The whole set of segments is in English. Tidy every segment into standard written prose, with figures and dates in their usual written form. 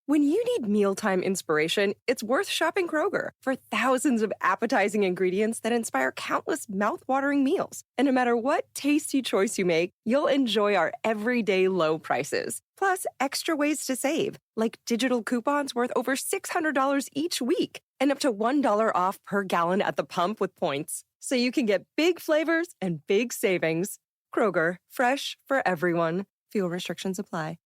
When you need mealtime inspiration, it's worth shopping Kroger for thousands of appetizing ingredients that inspire countless mouth-watering meals. And no matter what tasty choice you make, you'll enjoy our everyday low prices. Plus, extra ways to save, like digital coupons worth over $600 each week and up to $1 off per gallon at the pump with points. So you can get big flavors and big savings. Kroger, fresh for everyone. Fuel restrictions apply.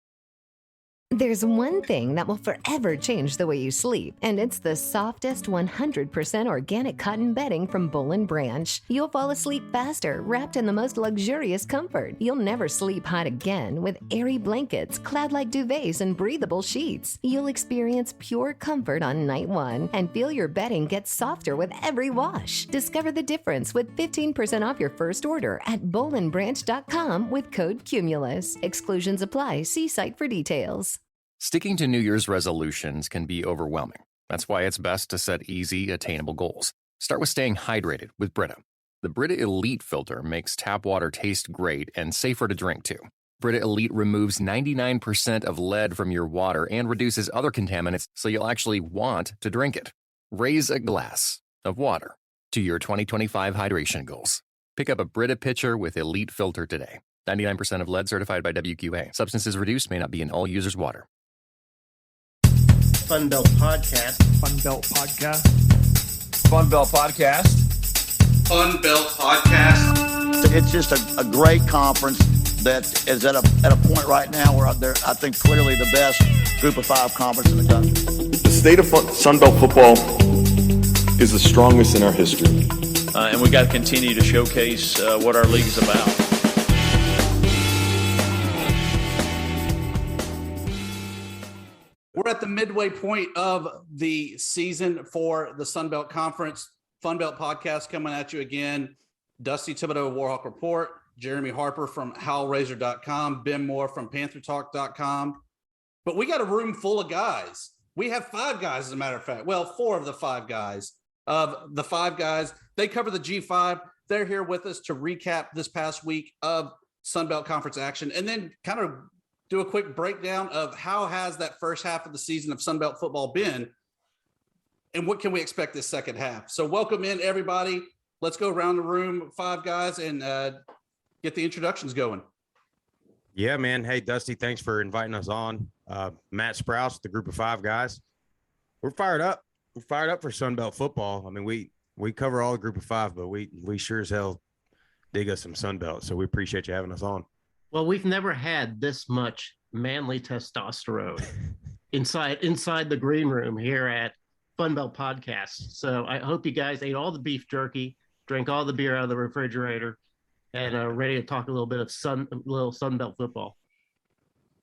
There's one thing that will forever change the way you sleep, and it's the softest 100% organic cotton bedding from Boll & Branch. You'll fall asleep faster, wrapped in the most luxurious comfort. You'll never sleep hot again with airy blankets, cloud-like duvets, and breathable sheets. You'll experience pure comfort on night one and feel your bedding get softer with every wash. Discover the difference with 15% off your first order at bollandbranch.com with code CUMULUS. Exclusions apply. See site for details. Sticking to New Year's resolutions can be overwhelming. That's why it's best to set easy, attainable goals. Start with staying hydrated with Brita. The Brita Elite filter makes tap water taste great and safer to drink too. Brita Elite removes 99% of lead from your water and reduces other contaminants so you'll actually want to drink it. Raise a glass of water to your 2025 hydration goals. Pick up a Brita pitcher with Elite filter today. 99% of lead certified by WQA. Substances reduced may not be in all users' water. FunBelt Podcast. FunBelt Podcast. FunBelt Podcast. FunBelt Podcast. It's just a great conference that is at a point right now where they're, I think, clearly the best group of five conference in the country. The state of Sunbelt football is the strongest in our history. And we got to continue to showcase what our league's about. We're at the midway point of the season for the Sunbelt Conference. FunBelt Podcast coming at you again. Dusty Thibodeau of Warhawk Report, Jeremy Harper from HowlRaiser.com, Ben Moore from PantherTalk.com. But we got a room full of guys. We have five guys, as a matter of fact. Well, four of the five guys. Of the five guys, they cover the G5. They're here with us to recap this past week of Sunbelt Conference action and then kind of do a quick breakdown of how has that first half of the season of Sunbelt football been and what can we expect this second half. So welcome in, everybody. Let's go around the room, five guys, and get the introductions going. Yeah, man. Hey, Dusty, thanks for inviting us on. Matt Sprouse, the group of five guys. We're fired up. We're fired up for Sunbelt football. I mean, we cover all the group of five, but we sure as hell dig us some Sunbelt. So we appreciate you having us on. Well, we've never had this much manly testosterone inside the green room here at FunBelt Podcast. So I hope you guys ate all the beef jerky, drank all the beer out of the refrigerator, and are ready to talk a little bit of little Sunbelt football.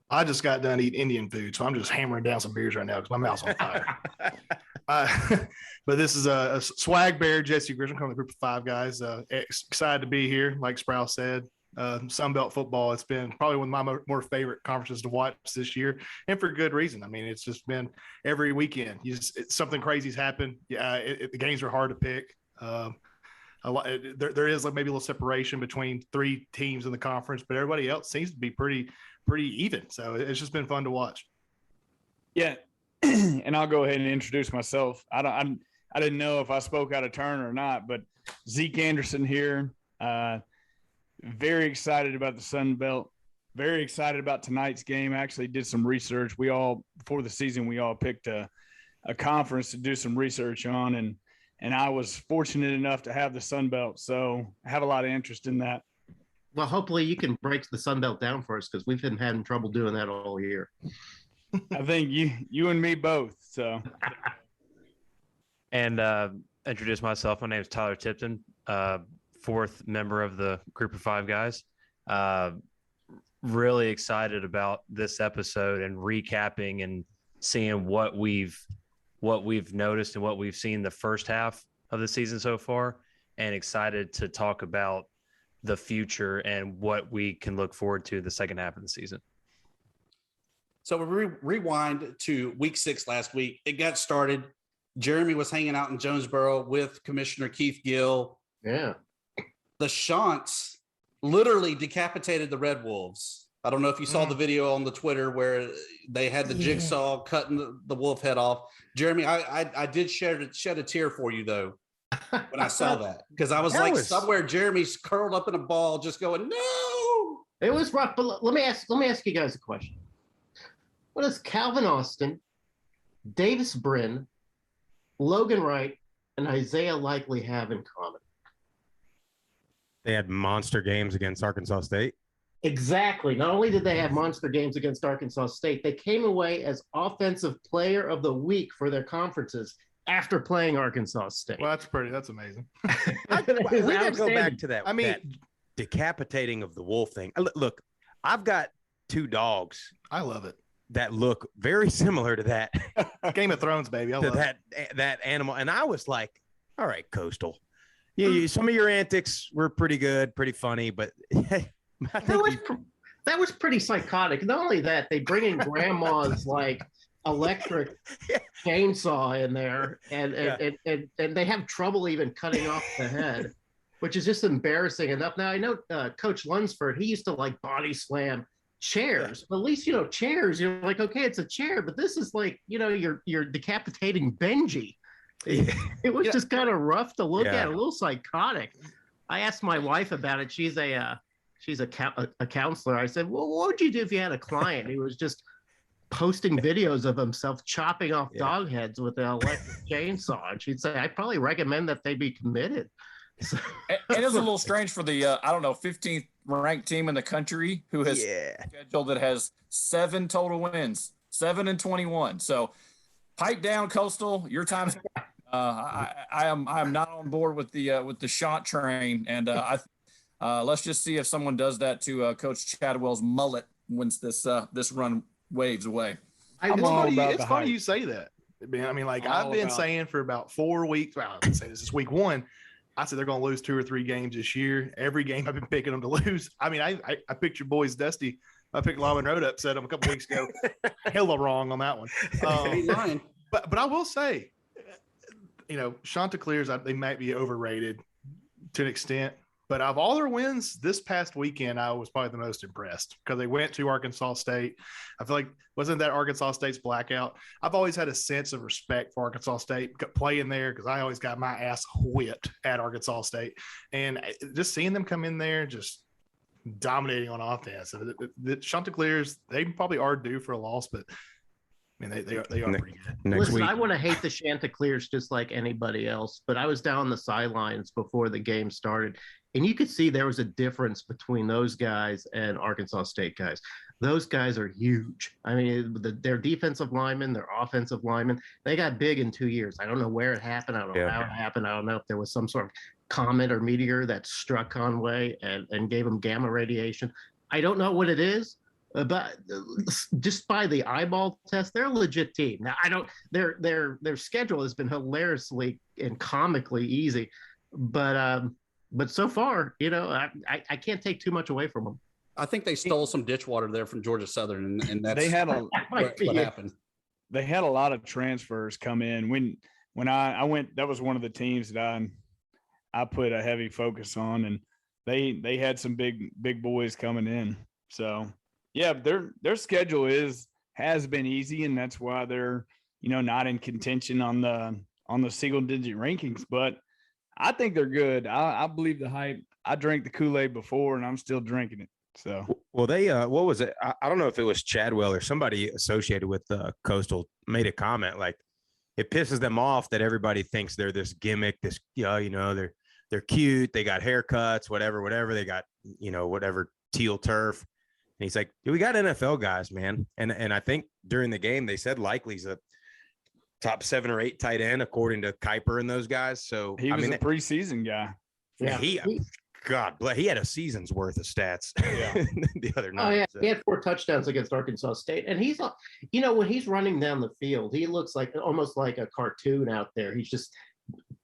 I just got done eating Indian food, so I'm just hammering down some beers right now because my mouth's on fire. But this is a swag bear, Jesse Grisham, from the group of five guys. Excited to be here, like Sprouse said. Sunbelt football, it's been probably one of my more favorite conferences to watch this year, and for good reason. I mean, it's just been every weekend. Something crazy's happened. Yeah, the games are hard to pick. There is like maybe a little separation between three teams in the conference, but everybody else seems to be pretty even. So it's just been fun to watch. Yeah, and I'll go ahead and introduce myself. I didn't know if I spoke out of turn or not, but Zeke Anderson here. Very excited about the Sun Belt. Very excited about tonight's game. Actually did some research. Before the season, we all picked a conference to do some research on, and I was fortunate enough to have the Sun Belt. So I have a lot of interest in that. Well, hopefully you can break the Sun Belt down for us because we've been having trouble doing that all year. I think you and me both. So, and introduce myself. My name is Tyler Tipton. Fourth member of the group of five guys. Really excited about this episode and recapping and seeing what we've noticed and what we've seen the first half of the season so far, and excited to talk about the future and what we can look forward to the second half of the season. So we rewind to week 6 last week. It got started. Jeremy was hanging out in Jonesboro with Commissioner Keith Gill. Yeah. The Shants literally decapitated the Red Wolves. I don't know if you saw the video on the Twitter where they had the jigsaw cutting the wolf head off. Jeremy, I did shed a tear for you though when I saw that, because I was somewhere Jeremy's curled up in a ball, just going, no. It was rough. But let me ask you guys a question. What does Calvin Austin, Davis Brin, Logan Wright, and Isaiah Likely have in common? They had monster games against Arkansas State. Exactly. Not only did they have monster games against Arkansas State, they came away as Offensive Player of the Week for their conferences after playing Arkansas State. Well, that's amazing. We gotta go back to that. I mean, that decapitating of the wolf thing. Look, I've got 2 dogs. I love it. That look very similar to that. Game of Thrones, baby. I love that animal. And I was like, all right, Coastal. Yeah, some of your antics were pretty good, pretty funny, but hey, I think that was pretty psychotic. Not only that, they bring in grandma's like electric chainsaw in there, and they have trouble even cutting off the head, which is just embarrassing enough. Now I know Coach Lunsford, he used to like body slam chairs, but at least chairs. You're like, okay, it's a chair, but this is like you're decapitating Benji. It was just kind of rough to look at, a little psychotic. I asked my wife about it. She's a counselor. I said, well, what would you do if you had a client who was just posting videos of himself chopping off dog heads with an electric chainsaw? And she'd say, I'd probably recommend that they be committed. So, it is a little strange for the 15th ranked team in the country who has a schedule that has 7 total wins, 7-21. So pipe down, Coastal. Your time's I am not on board with the shot train, and let's just see if someone does that to Coach Chadwell's mullet once this run waves away. It's funny you say that. I mean, like I've been saying for about 4 weeks. Well, I say this is week 1. I said they're going to lose 2 or 3 games this year. Every game I've been picking them to lose. I mean, I picked your boys, Dusty. I picked Lawman Road upset them a couple weeks ago. Hella wrong on that one. But I will say, Chanticleers, they might be overrated to an extent. But of all their wins this past weekend, I was probably the most impressed because they went to Arkansas State. I feel like, wasn't that Arkansas State's blackout? I've always had a sense of respect for Arkansas State playing there because I always got my ass whipped at Arkansas State. And just seeing them come in there, just dominating on offense. The Chanticleers, they probably are due for a loss, but I mean, they are pretty good. Listen, I want to hate the Chanticleers just like anybody else, but I was down the sidelines before the game started, and you could see there was a difference between those guys and Arkansas State guys. Those guys are huge. I mean, their defensive linemen, their offensive linemen, they got big in 2 years. I don't know where it happened. I don't know how it happened. I don't know if there was some sort of comet or meteor that struck Conway and gave them gamma radiation. I don't know what it is. But just by the eyeball test, they're a legit team. Now, their schedule has been hilariously and comically easy, but so far, I can't take too much away from them. I think they stole some ditch water there from Georgia Southern, and that's they had what happened. They had a lot of transfers come in when I went. That was one of the teams that I put a heavy focus on, and they had some big boys coming in. So. Yeah, their schedule has been easy, and that's why they're not in contention on the single digit rankings. But I think they're good. I believe the hype. I drank the Kool-Aid before, and I'm still drinking it. So well, they what was it? I don't know if it was Chadwell or somebody associated with Coastal made a comment like it pisses them off that everybody thinks they're this gimmick. This they're cute. They got haircuts, whatever. They got whatever teal turf. And he's like, we got NFL guys, man. And I think during the game, they said Likely's a top 7 or 8 tight end, according to Kuiper and those guys. So he was a preseason guy. Yeah, he had a season's worth of stats the other night. Oh, yeah. So. He had 4 touchdowns against Arkansas State. And he's, when he's running down the field, he looks like almost like a cartoon out there. He's just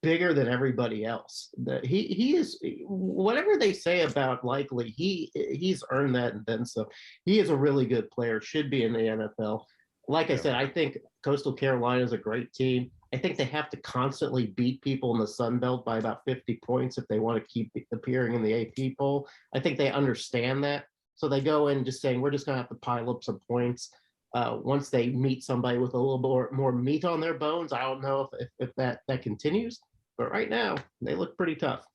bigger than everybody else. He is, whatever they say about Likely, he's earned that and then some. He is a really good player, should be in the NFL. Like I said, I think Coastal Carolina is a great team. I think they have to constantly beat people in the Sun Belt by about 50 points if they want to keep appearing in the AP poll. I think they understand that. So they go in just saying, we're just going to have to pile up some points. Once they meet somebody with a little more meat on their bones, I don't know if that continues. But right now, they look pretty tough.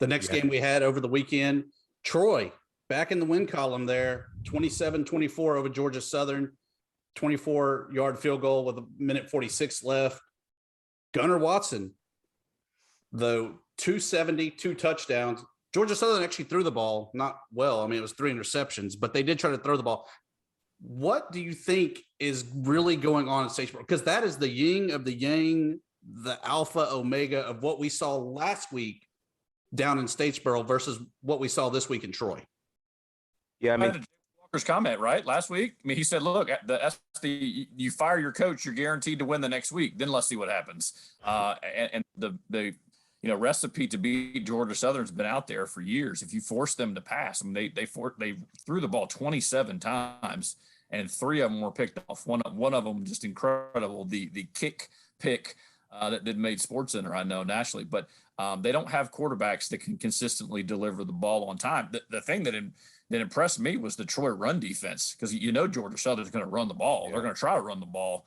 The next game we had over the weekend, Troy, back in the win column there, 27-24 over Georgia Southern, 24-yard field goal with 1:46 left. Gunnar Watson, the 270, 2 touchdowns. Georgia Southern actually threw the ball not well. I mean, it was 3 interceptions, but they did try to throw the ball. What do you think is really going on in Statesboro? Because that is the yin of the yang, the alpha omega of what we saw last week down in Statesboro versus what we saw this week in Troy. Yeah, I mean, Walker's comment right last week. I mean, he said, "Look, you fire your coach, you're guaranteed to win the next week. Then let's see what happens." And the recipe to beat Georgia Southern's been out there for years. If you force them to pass, I mean, they threw the ball 27 times, and 3 of them were picked off. One of them just incredible. The kick pick that made SportsCenter, I know, nationally, but they don't have quarterbacks that can consistently deliver the ball on time. The thing that impressed me was the Troy run defense, because Georgia Southern's going to run the ball. Yeah. They're going to try to run the ball.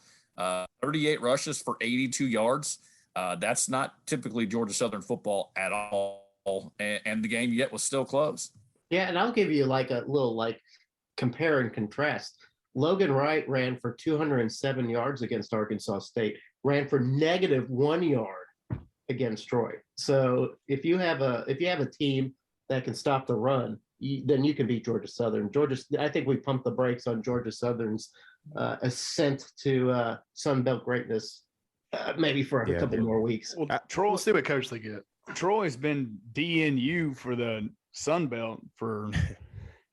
38 rushes for 82 yards. That's not typically Georgia Southern football at all. And the game yet was still close. Yeah, and I'll give you like a little compare and contrast. Logan Wright ran for 207 yards against Arkansas State, ran for -1 yard against Troy. So if you have a team that can stop the run, then you can beat Georgia Southern. I think we pumped the brakes on Georgia Southern's ascent to Sun Belt greatness. Maybe for a couple more weeks. Well, Troy, we'll see what coach they get. Troy's been DNU for the Sun Belt for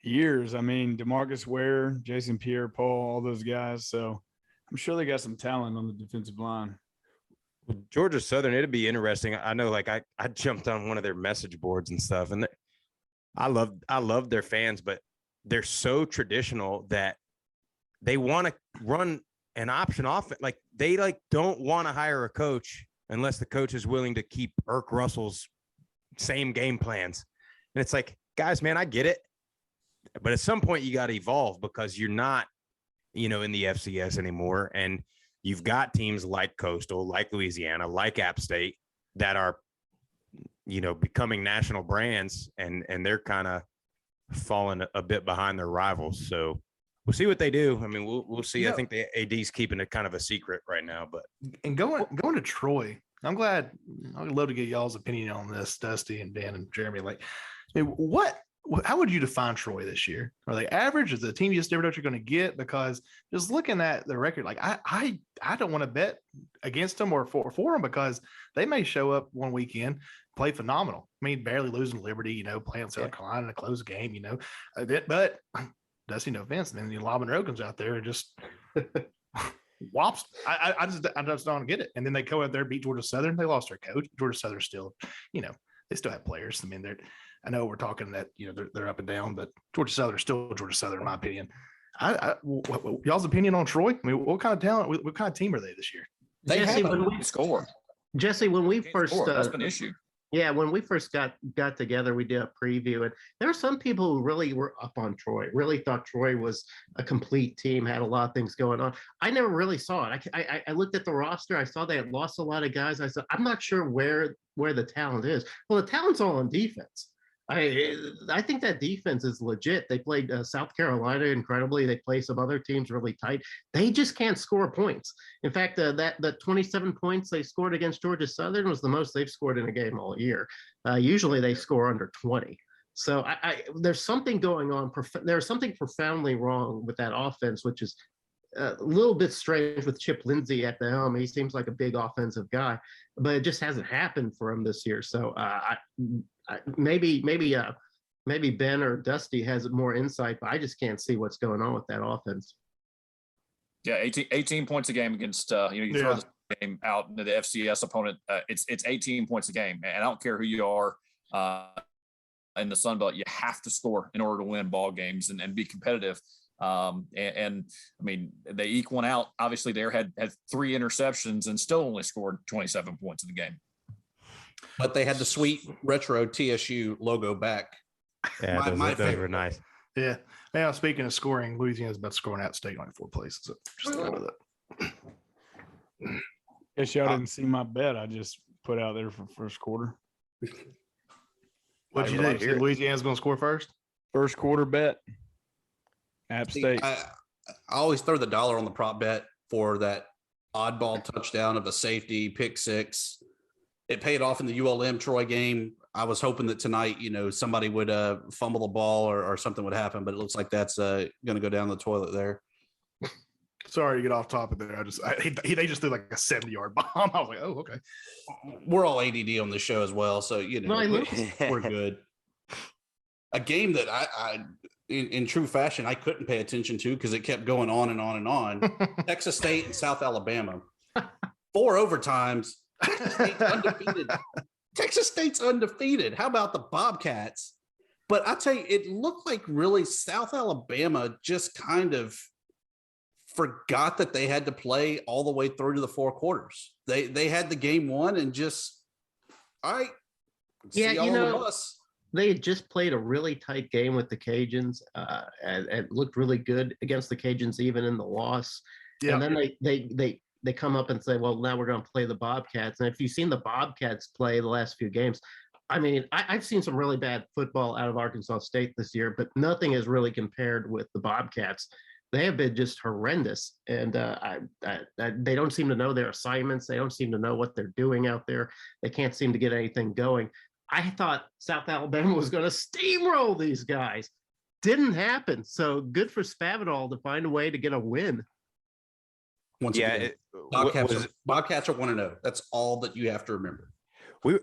years. I mean, DeMarcus Ware, Jason Pierre-Paul, all those guys. So I'm sure they got some talent on the defensive line. Georgia Southern, it'd be interesting. I know, I jumped on one of their message boards and stuff, and I love their fans, but they're so traditional that they want to run an option off. They don't want to hire a coach unless the coach is willing to keep Irk Russell's same game plans. And it's like, guys, man, I get it, but at some point you got to evolve, because you're not, in the FCS anymore. And you've got teams like Coastal, like Louisiana, like App State that are, becoming national brands, and they're kind of falling a bit behind their rivals. So we'll see what they do. I mean, we'll see. I think the AD's keeping it kind of a secret right now. But going to Troy, I'm glad. I'd love to get y'all's opinion on this, Dusty and Dan and Jeremy. How would you define Troy this year? Are they average? Is the team you just never know what you're going to get? Because just looking at the record, I don't want to bet against them or for them, because they may show up one weekend, play phenomenal. I mean, barely losing Liberty, playing South Carolina in a close game, but Dusty, no offense, and then Lob and Rowe comes out there and just whops. I just don't get it. And then they go out there, beat Georgia Southern. They lost their coach. Georgia Southern still, they still have players. I mean, I know we're talking that they're up and down, but Georgia Southern is still Georgia Southern, in my opinion. Y'all's opinion on Troy? I mean, what kind of talent, what kind of team are they this year? Jesse, when we score, Jesse, when we first that's an issue. Yeah, when we first got together, we did a preview, and there were some people who really were up on Troy, really thought Troy was a complete team, had a lot of things going on. I never really saw it. I looked at the roster. I saw they had lost a lot of guys. I said, I'm not sure where the talent is. Well, the talent's all on defense. I think that defense is legit. They played South Carolina incredibly. They play some other teams really tight. They just can't score points. In fact, the 27 points they scored against Georgia Southern was the most they've scored in a game all year. Usually they score under 20. So there's something going on. There's something profoundly wrong with that offense, which is a little bit strange with Chip Lindsey at the helm. He seems like a big offensive guy, but it just hasn't happened for him this year. So maybe Ben or Dusty has more insight, but I just can't see what's going on with that offense. Yeah, 18 points a game against you throw this game out into the FCS opponent. It's 18 points a game, and I don't care who you are in the Sun Belt. You have to score in order to win ball games and be competitive. And I mean, they eke one out. Obviously, they had 3 interceptions and still only scored 27 points in the game. But they had the sweet retro TSU logo back Yeah, My those favorite. were nice. Yeah. Now, speaking of scoring, Louisiana's about to score an out-state like 4 places. So just a little bit. Guess y'all didn't see my bet I just put out there for first quarter. What'd you do? Say Louisiana's going to score first? First quarter bet. App State. I always throw the dollar on the prop bet for that oddball touchdown of a safety pick six. It paid off in the ULM Troy game. I was hoping that tonight, somebody would fumble the ball or something would happen, but it looks like that's going to go down the toilet there. Sorry to get off topic there. They just threw like a 70-yard bomb. I was like, oh, okay. We're all ADD on the show as well, so we're good. A game that I in true fashion I couldn't pay attention to because it kept going on and on and on. Texas State and South Alabama, 4 overtimes. Texas State's undefeated. How about the Bobcats? But I tell you, it looked like really South Alabama just kind of forgot that they had to play all the way through to the 4 quarters. They had the game won and just, all right. Yeah, they had just played a really tight game with the Cajuns and looked really good against the Cajuns even in the loss. Yeah. And then they come up and say, well, now we're going to play the Bobcats. And if you've seen the Bobcats play the last few games, I mean, I've seen some really bad football out of Arkansas State this year, but nothing is really compared with the Bobcats. They have been just horrendous. And they don't seem to know their assignments. They don't seem to know what they're doing out there. They can't seem to get anything going. I thought South Alabama was going to steamroll these guys. Didn't happen. So good for Spavital to find a way to get a win. Once again, Bobcats are 1-0. That's all that you have to remember.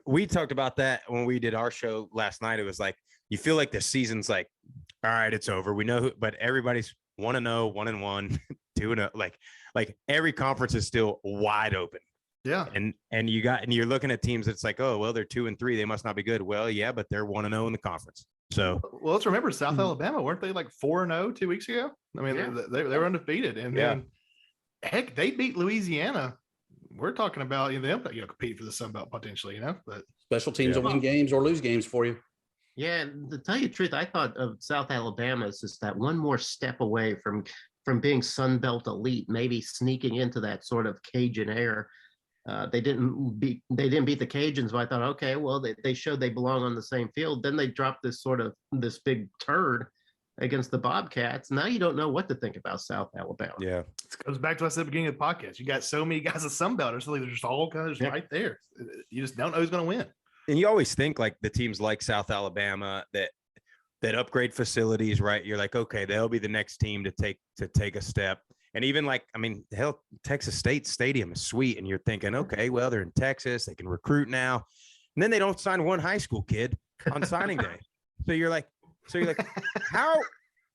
We talked about that when we did our show last night. It was like, you feel like the season's like, all right, it's over. We know but everybody's 1-0, 1-1, 2-0. Like every conference is still wide open. Yeah. And you're looking at teams that's like, oh, well, they're 2-3. They must not be good. Well, yeah, but they're 1-0 in the conference. So, well, let's remember South Alabama, weren't they like 4-0 2 weeks ago? I mean, they were undefeated. And then, heck, they beat Louisiana. We're talking about them compete for the Sun Belt potentially, but special teams will win games or lose games for you. Yeah, to tell you the truth, I thought of South Alabama as just that one more step away from being Sun Belt elite, maybe sneaking into that sort of Cajun air. They didn't beat the Cajuns, but I thought, okay, well, they showed they belong on the same field. Then they dropped this big turd against the Bobcats. Now you don't know what to think about South Alabama. Yeah. It goes back to what I said at the beginning of the podcast. You got so many guys at Sunbelters, so they're just all kind of right there. You just don't know who's going to win. And you always think like the teams like South Alabama that upgrade facilities, right? You're like, okay, they'll be the next team to take a step. And even like, I mean, hell, Texas State Stadium is sweet. And you're thinking, okay, well, they're in Texas. They can recruit now. And then they don't sign one high school kid on signing day. So you're like,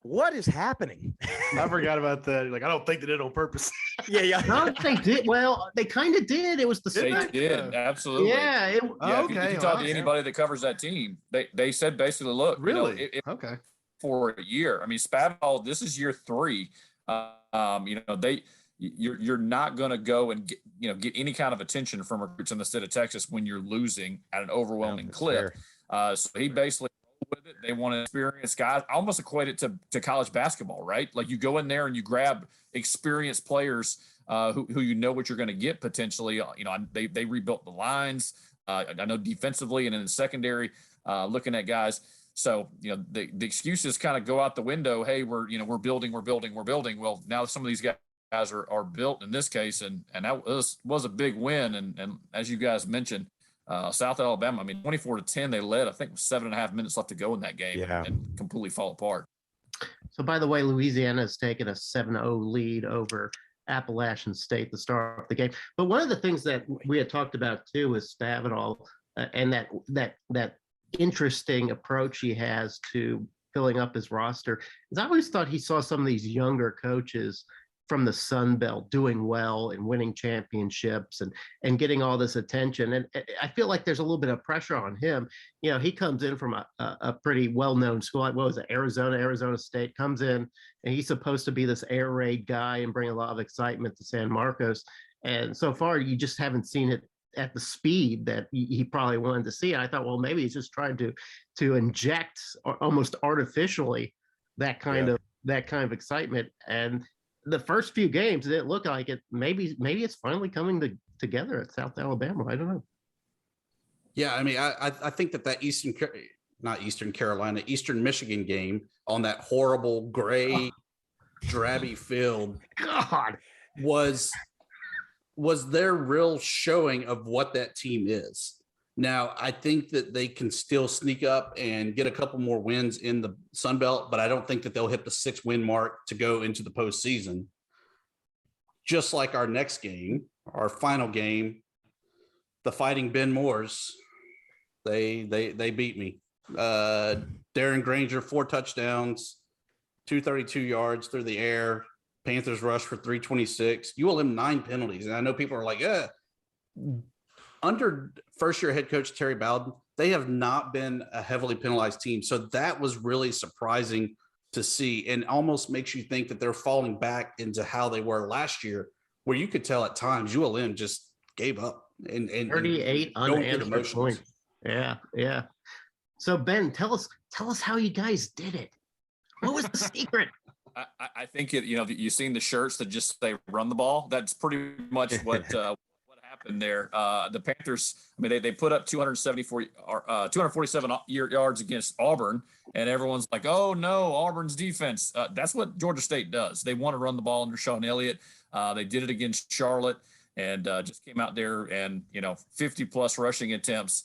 what is happening? I forgot about that. Like, I don't think they did it on purpose. Yeah. No, they did. Well, they kind of did. It was the They did. Absolutely. Yeah. If you talk to anybody that covers that team, they said basically, look, really? Okay. For a year. I mean, Spavital, this is year 3. You're not going to go and get any kind of attention from recruits in the state of Texas when you're losing at an overwhelming clip. So he basically with it. They want to experience guys. I almost equate it to college basketball, right? Like you go in there and you grab experienced players who you know what you're going to get potentially. They rebuilt the lines. I know defensively and in the secondary, looking at guys. So, the excuses kind of go out the window. Hey, we're building. Well, now some of these guys are built in this case, and that was a big win. And as you guys mentioned, South Alabama, 24-10, they led. I think with 7.5 minutes left to go in that game, and completely fall apart. So, by the way, Louisiana has taken a 7-0 lead over Appalachian State to start off the game. But one of the things that we had talked about too is Spavital and that interesting approach he has to filling up his roster. I always thought he saw some of these younger coaches from the Sun Belt doing well and winning championships and getting all this attention. And I feel like there's a little bit of pressure on him. He comes in from a pretty well-known school. What was it? Arizona State comes in, and he's supposed to be this air raid guy and bring a lot of excitement to San Marcos. And so far, you just haven't seen it at the speed that he probably wanted to see. And I thought, well, maybe he's just trying to inject almost artificially that kind of excitement. And the first few games, it didn't look like it. Maybe it's finally coming together at South Alabama. I don't know. Yeah, I mean, I think that Eastern Michigan game on that horrible gray, drabby field, God, was their real showing of what that team is. Now, I think that they can still sneak up and get a couple more wins in the Sun Belt, but I don't think that they'll hit the 6-win mark to go into the postseason. Just like our next game, our final game, the Fighting Ben Moores, they beat me. Darren Granger, 4 touchdowns, 232 yards through the air. Panthers rushed for 326. ULM 9 penalties. And I know people are like, under first-year head coach Terry Bowden, they have not been a heavily penalized team. So that was really surprising to see, and almost makes you think that they're falling back into how they were last year, where you could tell at times ULM just gave up. And 38 unanswered points. Yeah. So Ben, tell us how you guys did it. What was the secret? I think you've seen the shirts that just say "run the ball." That's pretty much what happened there. The Panthers, I mean, they put up 247 yards against Auburn, and everyone's like, "Oh no, Auburn's defense." That's what Georgia State does. They want to run the ball under Sean Elliott. They did it against Charlotte, and just came out there and 50 plus rushing attempts.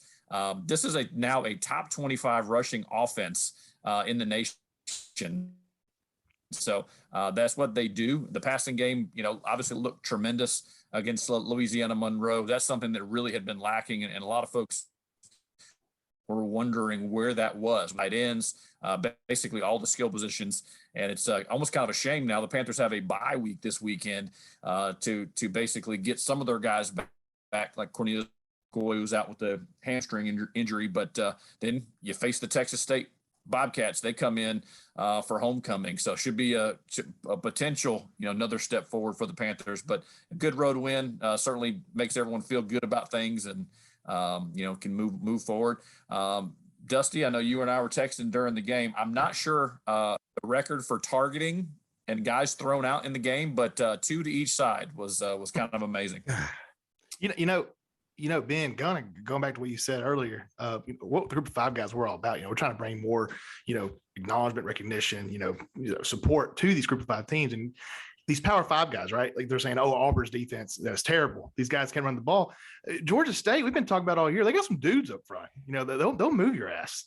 This is now a top 25 rushing offense in the nation. So that's what they do. The passing game, obviously looked tremendous against Louisiana Monroe. That's something that really had been lacking, and a lot of folks were wondering where that was. Tight ends, basically all the skill positions, and it's almost kind of a shame now. The Panthers have a bye week this weekend to basically get some of their guys back, like Cornelius Goy, who's out with the hamstring injury. But then you face the Texas State Bobcats. They come in for homecoming, so should be a potential another step forward for the Panthers. But a good road win certainly makes everyone feel good about things, and can move forward. Dusty, I know you and I were texting during the game. I'm not sure the record for targeting and guys thrown out in the game, but 2 to each side was kind of amazing. Ben, going back to what you said earlier, what the group of 5 guys we're all about, we're trying to bring more, acknowledgement, recognition, support to these group of 5 teams. And these Power 5 guys, right? Like they're saying, oh, Auburn's defense, that's terrible. These guys can't run the ball. Georgia State, we've been talking about all year. They got some dudes up front. They'll move your ass.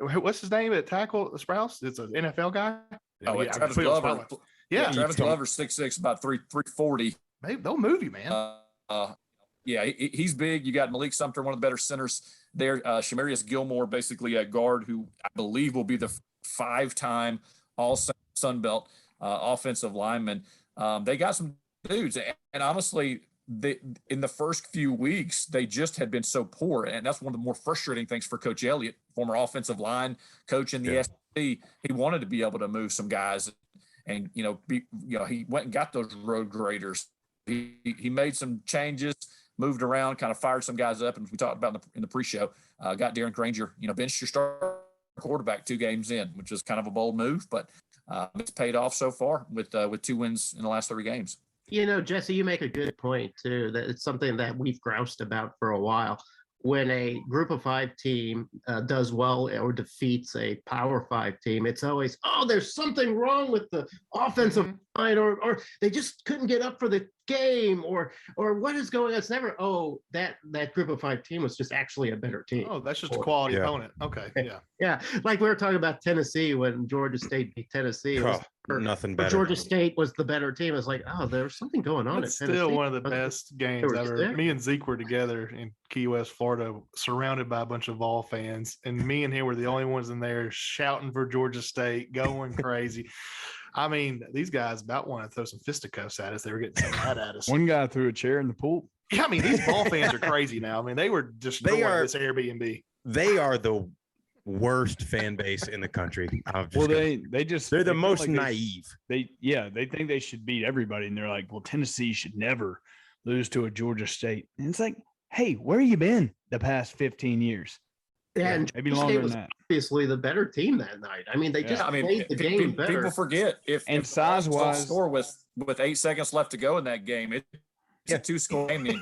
What's his name at tackle? Sprouse? It's an NFL guy. Travis Glover. Yeah, Travis Glover, 6'6", about 340. They'll move you, man. Yeah, he's big. You got Malik Sumter, one of the better centers there. Shamarius Gilmore, basically a guard who I believe will be the 5-time All-Sun Belt offensive lineman. They got some dudes. And honestly, in the first few weeks, they just had been so poor. And that's one of the more frustrating things for Coach Elliott, former offensive line coach in the SEC. He wanted to be able to move some guys. And, he went and got those road graders. He made some changes, moved around, kind of fired some guys up, and we talked about in the pre-show, got Darren Granger, benched your star quarterback 2 games in, which is kind of a bold move, but it's paid off so far with 2 wins in the last 3 games. Jesse, you make a good point too. That it's something that we've groused about for a while. When a group of 5 team does well or defeats a Power 5 team, it's always, oh, there's something wrong with the offensive line, or they just couldn't get up for the game, or what is going on? It's never, oh, that group of 5 team was just actually a better team. Oh, that's just a quality opponent. Okay, yeah. Yeah, like we were talking about Tennessee when Georgia State beat Tennessee. Nothing better. Georgia State was the better team. It's like, oh, there's something going on. It's still one of the best games ever. Me and Zeke were together in Key West, Florida, surrounded by a bunch of Vol fans, and me and him were the only ones in there shouting for Georgia State, going crazy. I mean, these guys about want to throw some fisticuffs at us. They were getting so mad at us. One guy threw a chair in the pool. Yeah, I mean, these Vol fans are crazy now. I mean, they were this Airbnb. They are the worst fan base in the country. They're the most naive. They think they should beat everybody, and they're like, well, Tennessee should never lose to a Georgia State. And it's like, hey, where you been the past 15 years? And maybe longer than that. Obviously, the better team that night. I mean, they just played the game better. People forget if size-wise, score with 8 seconds left to go in that game. It's a 2-score game.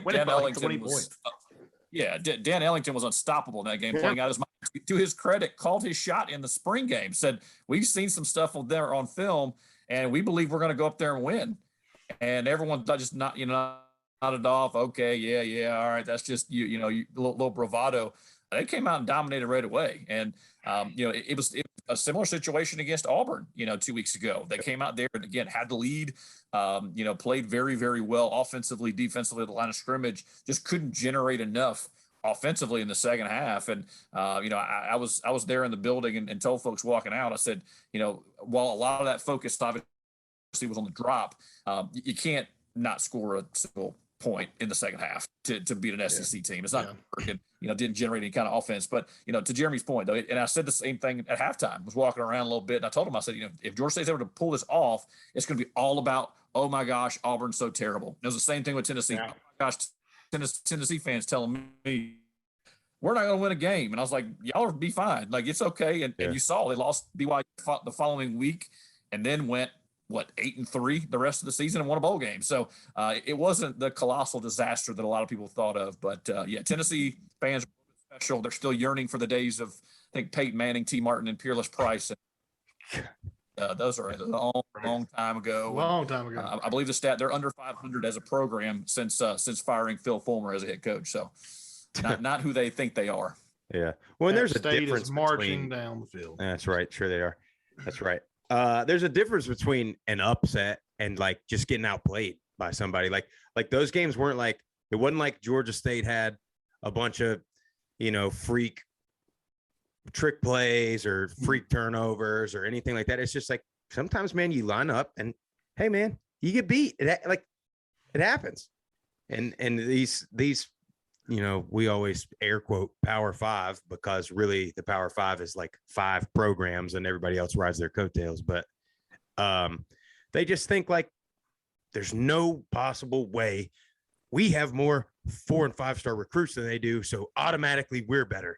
Dan Ellington was, Dan Ellington was unstoppable in that game, playing out his mind. To his credit, called his shot in the spring game. Said, we've seen some stuff there on film, and we believe we're going to go up there and win. And everyone just nodded off. Okay, yeah, all right. That's just little bravado. They came out and dominated right away. And it was a similar situation against Auburn. 2 weeks ago, they came out there and again had the lead. Played very, very well offensively, defensively at the line of scrimmage. Just couldn't generate enough offensively in the second half. And I was there in the building and told folks walking out. I said, while a lot of that focus obviously was on the drop, you can't not score a single point in the second half to beat an SEC team. It's not working, didn't generate any kind of offense. But, to Jeremy's point, though, and I said the same thing at halftime, was walking around a little bit, and I told him, I said, if Georgia State's able to pull this off, it's going to be all about, oh, my gosh, Auburn's so terrible. It was the same thing with Tennessee. Yeah. Oh, my gosh, Tennessee fans telling me, we're not going to win a game. And I was like, y'all will be fine. Like, it's okay. And you saw they lost BYU the following week and then went, 8-3 the rest of the season and won a bowl game. So it wasn't the colossal disaster that a lot of people thought of. But Tennessee fans are special. They're still yearning for the days of, I think, Peyton Manning, T. Martin, and Peerless Price. Those are a long time ago. Long time ago. I believe the stat, they're under 500 as a program since firing Phil Fulmer as a head coach. So not who they think they are. Yeah. Well, and there's a State difference is marching down the field. That's right. Sure they are. That's right. There's a difference between an upset and like just getting outplayed by somebody. Like those games weren't like, it wasn't like Georgia State had a bunch of, freak trick plays or freak turnovers or anything like that. It's just like sometimes, man, you line up and hey, man, you get beat. It happens. And these we always air quote Power Five because really the Power Five is like 5 programs and everybody else rides their coattails. But they just think like there's no possible way we have more 4- and 5-star recruits than they do. So automatically we're better.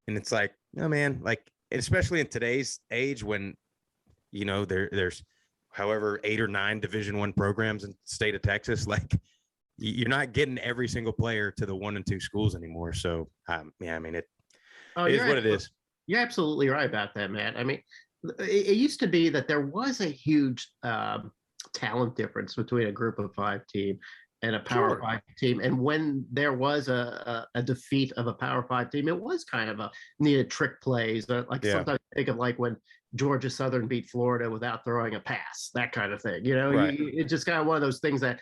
And it's like, no, man, like, especially in today's age when, there's however 8 or 9 Division I programs in the state of Texas, like, you're not getting every single player to the 1 and 2 schools anymore. So, it is what it is. You're absolutely right about that, Matt. I mean, it used to be that there was a huge talent difference between a group of 5 team and a Power 5 team. And when there was a defeat of a Power 5 team, it was kind of needed trick plays. Sometimes I think of like when Georgia Southern beat Florida without throwing a pass, that kind of thing. Right. It's just kind of one of those things that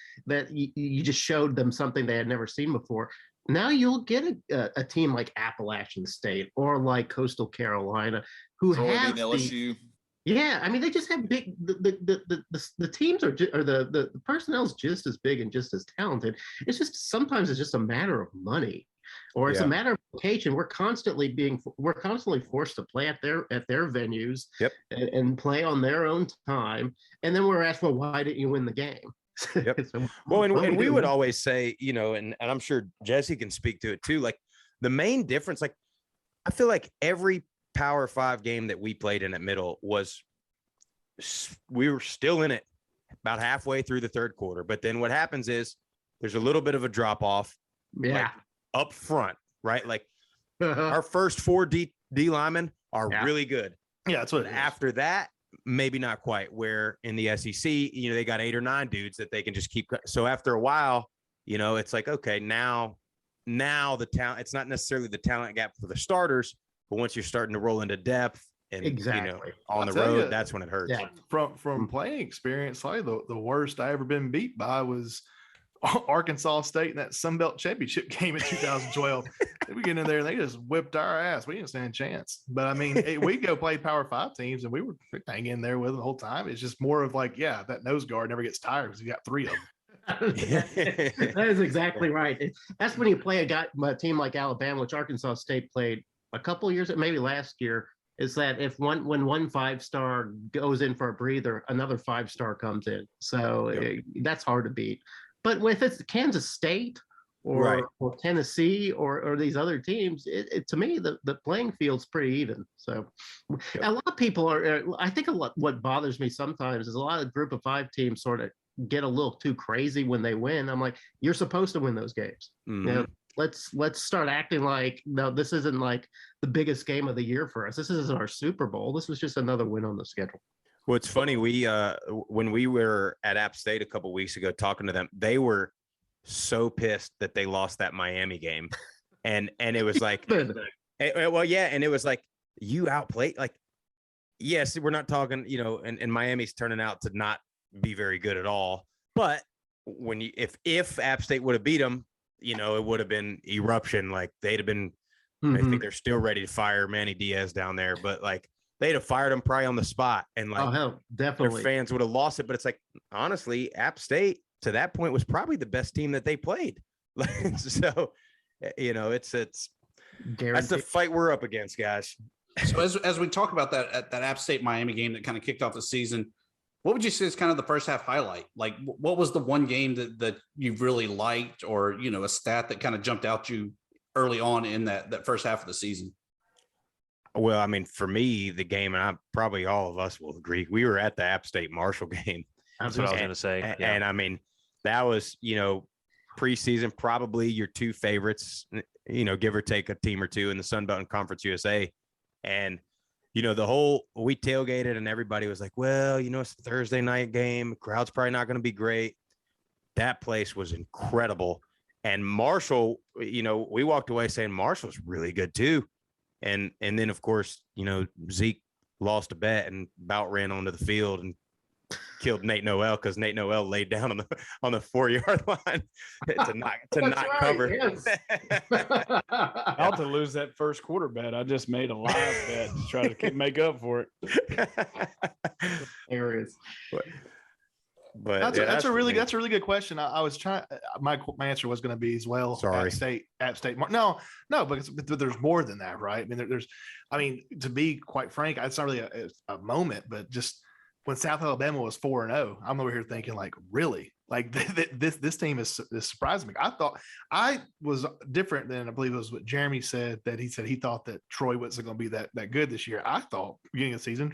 you just showed them something they had never seen before. Now you'll get a team like Appalachian State or like Coastal Carolina who have LSU. Yeah, I mean, they just have big. The teams are the personnel is just as big and just as talented. It's just sometimes it's just a matter of money, or it's a matter of location. We're constantly forced to play at their venues, and play on their own time, and then we're asked, well, why didn't you win the game? Yep. So, well, and we would always say, and I'm sure Jesse can speak to it too. Like the main difference, like I feel like every Power 5 game that we played in at middle we were still in it about halfway through the third quarter. But then what happens is there's a little bit of a drop off up front, right? Like our first 4 D linemen are really good. Yeah, that's what it is. After that, maybe not quite. Where in the SEC, they got 8 or 9 dudes that they can just keep. So after a while, it's like, okay, now the talent, it's not necessarily the talent gap for the starters, but once you're starting to roll into depth and on the road, that's when it hurts. Yeah. From playing experience, like the worst I ever been beat by was Arkansas State in that Sunbelt Championship game in 2012. We get in there and they just whipped our ass. We didn't stand a chance. But I mean, we go play Power 5 teams and we were hanging in there with them the whole time. It's just more of like, that nose guard never gets tired because you got 3 of them. That is exactly right. That's when you play a team like Alabama, which Arkansas State played a couple of years, maybe last year, is that when one 5-star goes in for a breather, another 5-star comes in. So that's hard to beat. But if it's Kansas State or Tennessee or these other teams, to me, the playing field's pretty even. So a lot of people I think what bothers me sometimes is a lot of group of 5 teams sort of get a little too crazy when they win. I'm like, you're supposed to win those games. Mm-hmm. You know, let's start acting like, no, this isn't like the biggest game of the year for us. This isn't our Super Bowl. This was just another win on the schedule. Well, it's funny. We when we were at App State a couple weeks ago talking to them, they were so pissed that they lost that Miami game, and it was like, well, yeah, and it was like, you outplayed. Like, yes, we're not talking, and Miami's turning out to not be very good at all. But when if App State would have beat them, it would have been eruption. Like, they'd have been. I think they're still ready to fire Manny Diaz down there, but like, they'd have fired him probably on the spot, and like, oh hell, definitely, their fans would have lost it. But it's like, honestly, App State to that point was probably the best team that they played. So, it's that's the fight we're up against, guys. So as we talk about that App State Miami game that kind of kicked off the season, what would you say is kind of the first half highlight? Like, what was the one game that you really liked, or a stat that kind of jumped out you early on in that first half of the season? Well, I mean, for me, the game, and probably all of us will agree, we were at the App State Marshall game. That's what I was going to say. Yeah. And I mean, that was, preseason, probably your 2 favorites, give or take a team or two in the Sun Belt and Conference USA. And, we tailgated and everybody was like, well, it's a Thursday night game. Crowd's probably not going to be great. That place was incredible. And Marshall, we walked away saying Marshall's really good too. And then, of course, Zeke lost a bet and about ran onto the field and killed Nate Noel, because Nate Noel laid down on the 4-yard line to not cover. Yes. I ought to lose that first quarter bet. I just made a live bet to try to make up for it. Areas. But that's a really good question. I was trying. My answer was going to be as well. Sorry. App State. No, but there's more than that, right? I mean, to be quite frank, it's not really a moment, but just when South Alabama was 4-0, I'm over here thinking, like, really, like this team is surprising me. I thought I was different than, I believe it was what Jeremy said, that he thought that Troy wasn't going to be that good this year. I thought beginning of the season,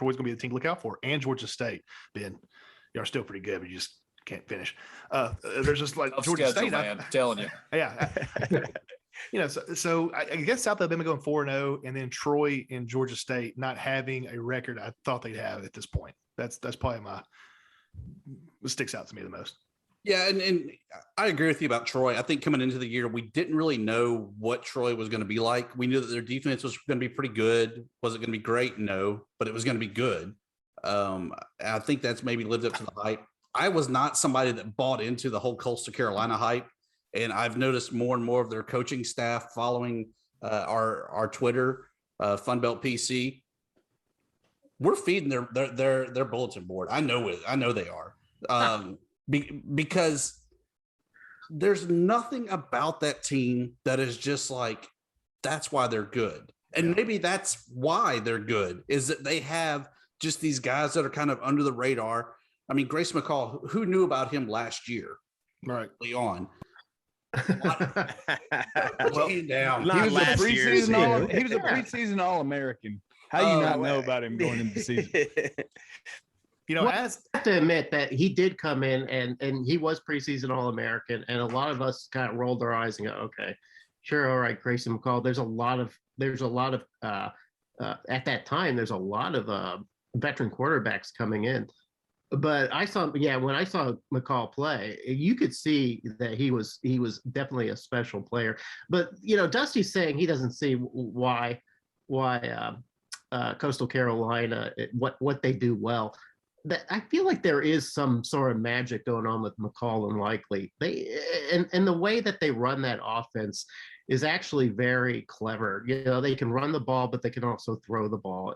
Troy's going to be the team to look out for, and Georgia State. Ben, you're still pretty good, but you just can't finish. There's just like Georgia State, man, I'm telling you. Yeah. So I guess South Alabama going 4-0, and then Troy and Georgia State not having a record I thought they'd have at this point. That's probably what sticks out to me the most. Yeah, and I agree with you about Troy. I think coming into the year, we didn't really know what Troy was going to be like. We knew that their defense was going to be pretty good. Was it going to be great? No, but it was going to be good. I think that's maybe lived up to the hype. I was not somebody that bought into the whole Coastal Carolina hype, and I've noticed more and more of their coaching staff following our Twitter, FunBelt PC. We're feeding their bulletin board. I know it. I know they are, because there's nothing about that team that is just like, that's why they're good. And maybe that's why they're good, is that they have just these guys that are kind of under the radar. I mean, Grace McCall, who knew about him last year? Right. Early on. Well, down. He was a preseason All-American. How do you not know about him going into the season? I have to admit that he did come in and he was preseason All-American, and a lot of us kind of rolled our eyes and go, okay, sure, all right, Grayson McCall. There's a lot of at that time, there's a lot of veteran quarterbacks coming in. But when I saw McCall play, you could see that he was definitely a special player. But Dusty's saying he doesn't see why Coastal Carolina, what they do well. I feel like there is some sort of magic going on with McCall and Likely. And the way that they run that offense is actually very clever. They can run the ball, but they can also throw the ball.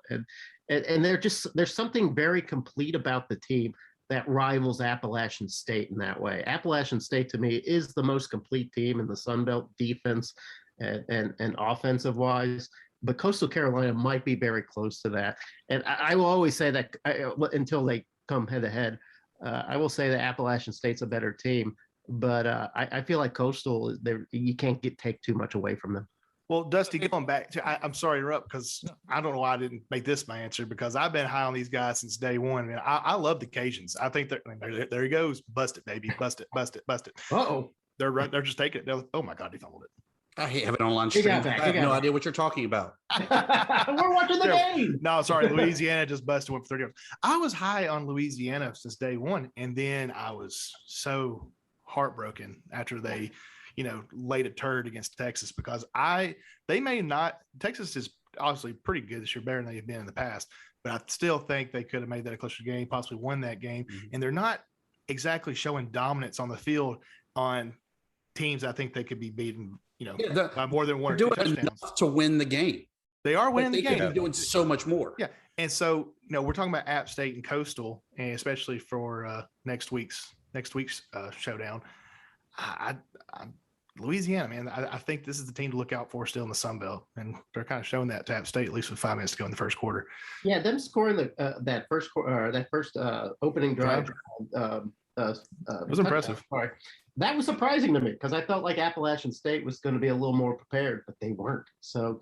And there's something very complete about the team that rivals Appalachian State in that way. Appalachian State, to me, is the most complete team in the Sun Belt, defense and offensive wise. But Coastal Carolina might be very close to that. And I will always say that until they come head to head, I will say that Appalachian State's a better team. but I feel like Coastal, you can't take too much away from them. Well, Dusty, going back to, I'm sorry to interrupt because I don't know why I didn't make this my answer, because I've been high on these guys since day one. And I love the Cajuns. I think there he goes. Bust it, baby. Bust it. Uh-oh. They're just taking it. Oh my God, he fumbled it. I hate having online stream. I have no idea what you're talking about. We're watching the game. No, sorry. Louisiana just busted one for 30. I was high on Louisiana since day one. And then I was so heartbroken after they, laid a turd against Texas, because they may not, Texas is obviously pretty good this year, better than they've been in the past, but I still think they could have made that a closer game, possibly won that game. Mm-hmm. And they're not exactly showing dominance on the field on teams I think they could be beaten, by more than one or two touchdowns enough to win the game. They are winning the game. They're doing so much more. Yeah. And so, we're talking about App State and Coastal, and especially for next week's showdown. Louisiana, man, I think this is the team to look out for still in the Sun Belt, and they're kind of showing that to App State, at least with 5 minutes to go in the first quarter. Yeah, them scoring that first opening drive. It was impressive. Sorry. That was surprising to me, because I felt like Appalachian State was going to be a little more prepared, but they weren't. So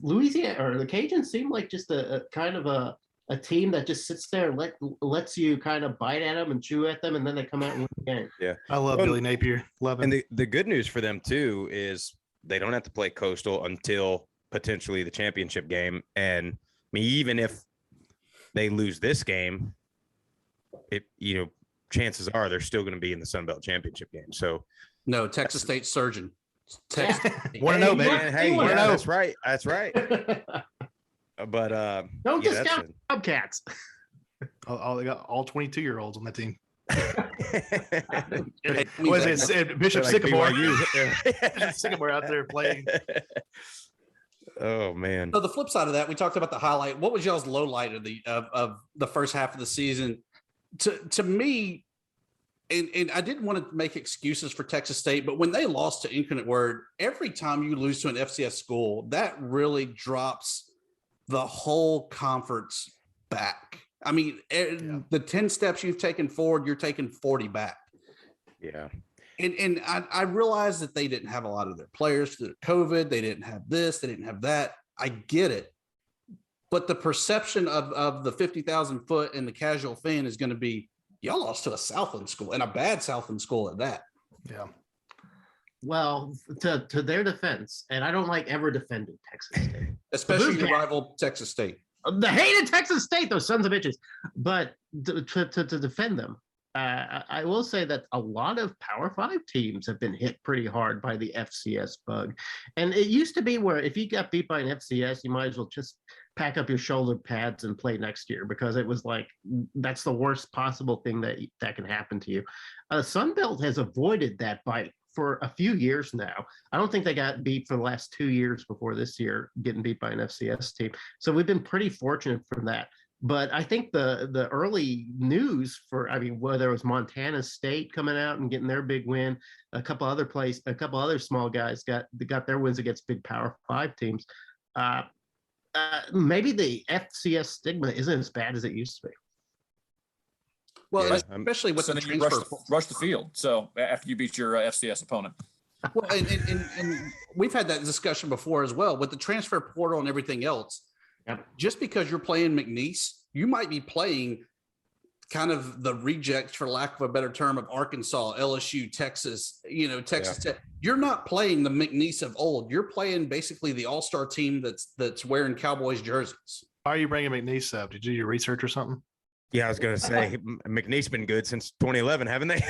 Louisiana, or the Cajuns, seemed like just a kind of a team that just sits there and lets you kind of bite at them and chew at them, and then they come out and win the game. Yeah, I love Billy Napier. Love him. And the good news for them too is they don't have to play Coastal until potentially the championship game. And I mean, even if they lose this game, chances are they're still going to be in the Sun Belt championship game. So no, Texas State surgeon. Texas. Want to know, man? Hey, yeah, that's right. That's right. But don't discount Bobcats. They got all 22-year-olds on that team. Was it Bishop Sycamore? Sycamore out there playing. Oh man. So the flip side of that, we talked about the highlight. What was y'all's low light of the first half of the season? To me, and I didn't want to make excuses for Texas State, but when they lost to Infinite Word, every time you lose to an FCS school, that really drops the whole conference back. I mean, the 10 steps you've taken forward, you're taking 40 back. Yeah. And I realized that they didn't have a lot of their players through COVID. They didn't have this. They didn't have that. I get it. But the perception of the 50,000 foot and the casual fan is going to be, y'all lost to a Southland school, and a bad Southland school at that. Yeah. Well, to their defense, and I don't like ever defending Texas State. Especially your rival Texas State. The hated Texas State, those sons of bitches. But to defend them, I will say that a lot of Power 5 teams have been hit pretty hard by the FCS bug. And it used to be where if you got beat by an FCS, you might as well just pack up your shoulder pads and play next year, because it was like, that's the worst possible thing that can happen to you. Sunbelt has avoided that bite for a few years now. I don't think they got beat for the last 2 years before this year, getting beat by an FCS team. So we've been pretty fortunate from that. But I think the early news whether it was Montana State coming out and getting their big win, a couple other small guys got their wins against big Power 5 teams. Maybe the FCS stigma isn't as bad as it used to be. Well, especially with the transfer. Rush the field. So after you beat your FCS opponent. Well, and we've had that discussion before as well with the transfer portal and everything else. Yep. Just because you're playing McNeese, you might be playing kind of the rejects, for lack of a better term, of Arkansas, LSU, Texas, Texas Tech. You're not playing the McNeese of old. You're playing basically the all-star team that's wearing Cowboys jerseys. Why are you bringing McNeese up? Did you do your research or something? Yeah, I was going to say McNeese been good since 2011, haven't they?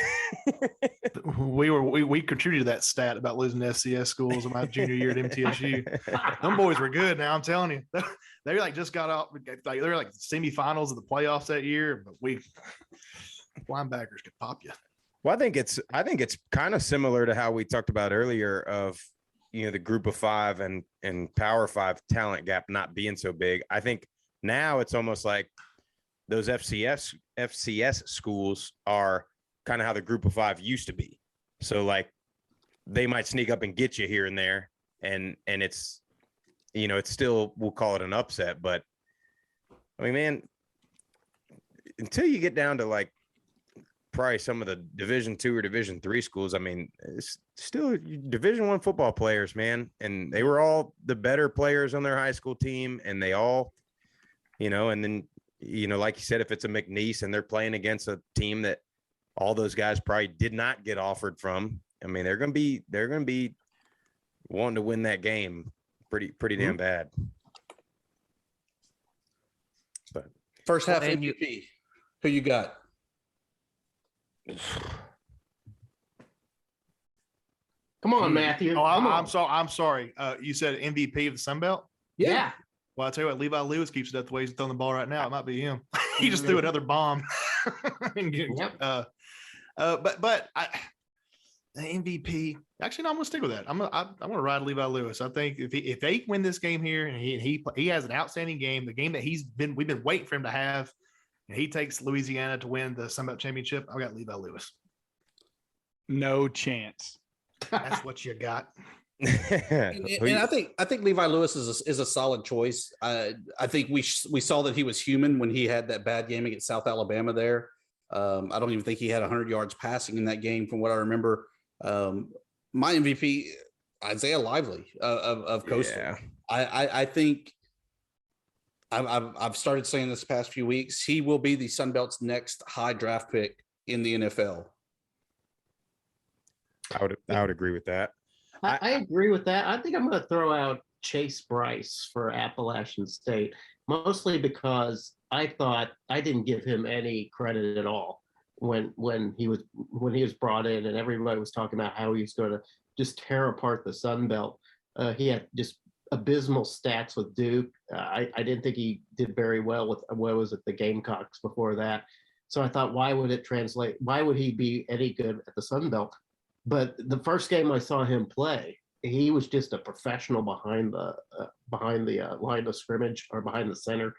we contributed to that stat about losing to FCS schools in my junior year at MTSU. Them boys were good. Now I'm telling you, they just got out. They were like semifinals of the playoffs that year. But linebackers could pop you. Well, I think it's kind of similar to how we talked about earlier of the group of 5 and Power 5 talent gap not being so big. I think now it's almost like those FCS schools are kind of how the group of 5 used to be. So like they might sneak up and get you here and there. And it's, it's still, we'll call it an upset, but I mean, man, until you get down to like probably some of the Division II or Division III schools. I mean, it's still Division I football players, man. And they were all the better players on their high school team. And they all, and then, like you said, if it's a McNeese and they're playing against a team that all those guys probably did not get offered from, I mean, they're going to be wanting to win that game pretty damn bad. But first half MVP, who you got? Come on, Matthew. Oh, I'm sorry. You said MVP of the Sun Belt? Yeah. Well, I'll tell you what, Levi Lewis keeps it up the way he's throwing the ball right now. It might be him. He just threw another bomb. But the MVP. Actually, no, I'm going to stick with that. I'm gonna ride Levi Lewis. I think if they win this game here and he has an outstanding game, the game that we've been waiting for him to have, and he takes Louisiana to win the Sun Belt Championship, I got Levi Lewis. No chance. That's what you got. and I think Levi Lewis is a solid choice. I think we saw that he was human when he had that bad game against South Alabama there. I don't even think he had 100 yards passing in that game from what I remember. My MVP, Isaiah Lively of Coastal. Yeah. I think I've started saying this the past few weeks, he will be the Sun Belt's next high draft pick in the NFL. I would agree with that. I agree with that. I think I'm going to throw out Chase Bryce for Appalachian State, mostly because I thought I didn't give him any credit at all when he was brought in, and everybody was talking about how he was going to just tear apart the Sun Belt. He had just abysmal stats with Duke. I didn't think he did very well with the Gamecocks before that. So I thought, why would it translate? Why would he be any good at the Sun Belt? But the first game I saw him play, he was just a professional behind the line of scrimmage or behind the center.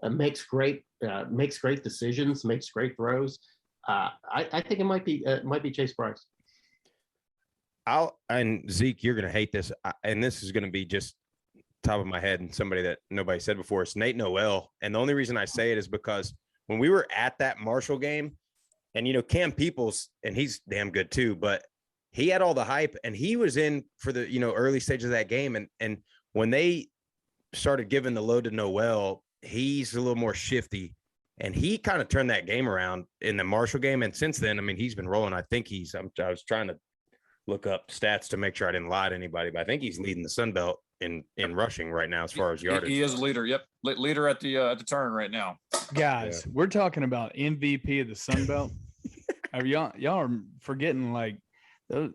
Makes great decisions, makes great throws. I think it might be Chase Bryce. And Zeke, you're going to hate this, and this is going to be just top of my head and somebody that nobody said before. It's Nate Noel, and the only reason I say it is because when we were at that Marshall game, and Cam Peoples, and he's damn good too, but he had all the hype, and he was in for the early stages of that game, and when they started giving the load to Noel, he's a little more shifty, and he kind of turned that game around in the Marshall game, and since then, I mean, he's been rolling. I think I was trying to look up stats to make sure I didn't lie to anybody, but I think he's leading the Sun Belt in rushing right now as far as yardage. He is a leader. Yep, leader at the turn right now. Guys, we're talking about MVP of the Sun Belt. y'all are forgetting like those.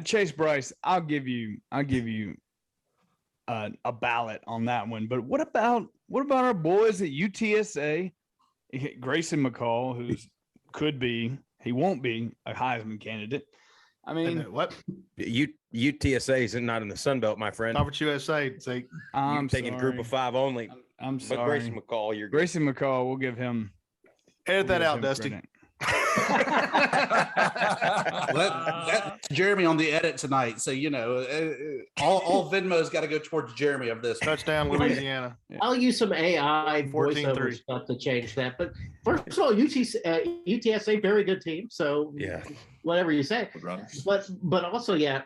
Chase Bryce, I'll give you a ballot on that one. But what about our boys at UTSA? Grayson McCall, he won't be a Heisman candidate. I mean, what? UTSA is not in the Sun Belt, my friend. Conference USA. Say, I'm taking Group of 5 only. I'm sorry. But Grayson McCall, Grayson McCall, we'll give him. Edit that out, Dusty. That's Jeremy on the edit tonight. So, all Venmo's got to go towards Jeremy of this. Touchdown, Louisiana. I'll use some AI voiceover stuff to change that. But first of all, UTSA, very good team. So yeah, whatever you say. But also, yeah,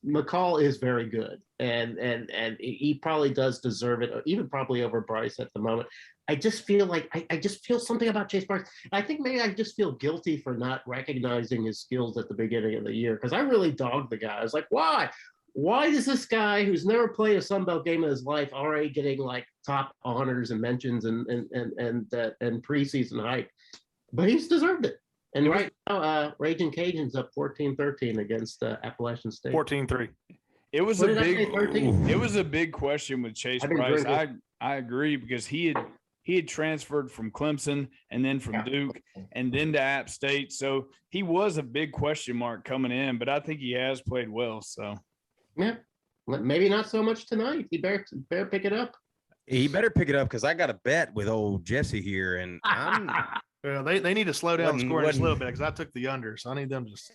McCall is very good, and he probably does deserve it, even probably over Bryce at the moment. I just feel like I just feel something about Chase Bryce. I think maybe I just feel guilty for not recognizing his skills at the beginning of the year, because I really dogged the guy. I was like, why? Why is this guy who's never played a Sun Belt game in his life already getting like top honors and mentions and preseason hype? But he's deserved it. And right now, Raging Cajuns up 14-13 against Appalachian State. 14-3. It was a big question with Chase Bryce. I agree, because he had transferred from Clemson and then from Duke and then to App State. So he was a big question mark coming in, but I think he has played well. So yeah, maybe not so much tonight. He better pick it up. He better pick it up, because I got a bet with old Jesse here, and I'm well, they need to slow down the score just a little bit, because I took the under, so I need them to just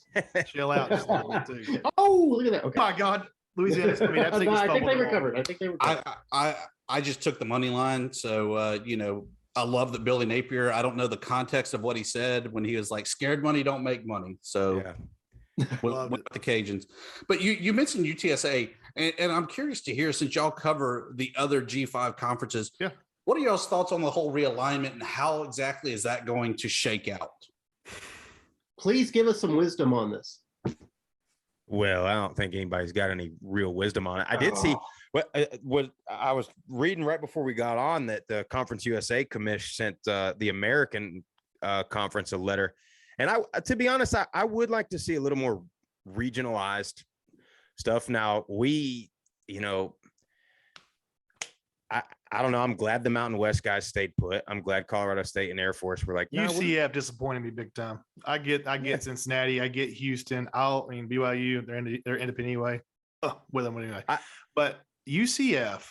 chill out just a little bit too. Oh, look at that! Okay. My God, Louisiana. I mean, I think they recovered. I just took the money line, so I love that Billy Napier, I don't know the context of what he said when he was like, scared money don't make money. So with the Cajuns. But you mentioned UTSA, and I'm curious to hear, since y'all cover the other G5 conferences, what are y'all's thoughts on the whole realignment and how exactly is that going to shake out? Please give us some wisdom on this. Well, I don't think anybody's got any real wisdom on it. I did see what I was reading right before we got on, that the Conference USA Commission sent the American Conference a letter. And to be honest, I would like to see a little more regionalized stuff. Now, I don't know. I'm glad the Mountain West guys stayed put. I'm glad Colorado State and Air Force were like, UCF disappointed me big time. I get Cincinnati. I get Houston. BYU. They're independent anyway. With them anyway. But UCF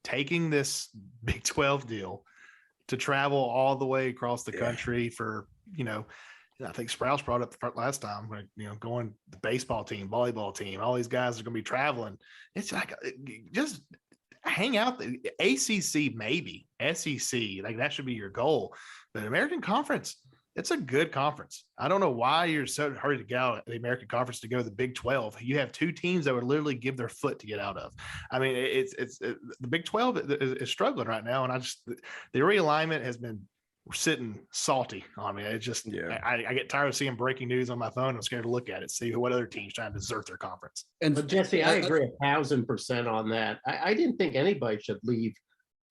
taking this Big 12 deal to travel all the way across the country for, I think Sprouse brought up last time, going the baseball team, volleyball team, all these guys are going to be traveling. It's like, just hang out. The ACC, maybe SEC, like that should be your goal. But American Conference, it's a good conference. I don't know why you're so hurried to get out of the American Conference to go to the Big 12. You have two teams that would literally give their foot to get out of. I mean, it's the Big 12 is struggling right now, and the realignment has been sitting salty on me. It just I get tired of seeing breaking news on my phone. I'm scared to look at it, see what other teams trying to desert their conference. But Jesse, I agree 1,000% on that. I didn't think anybody should leave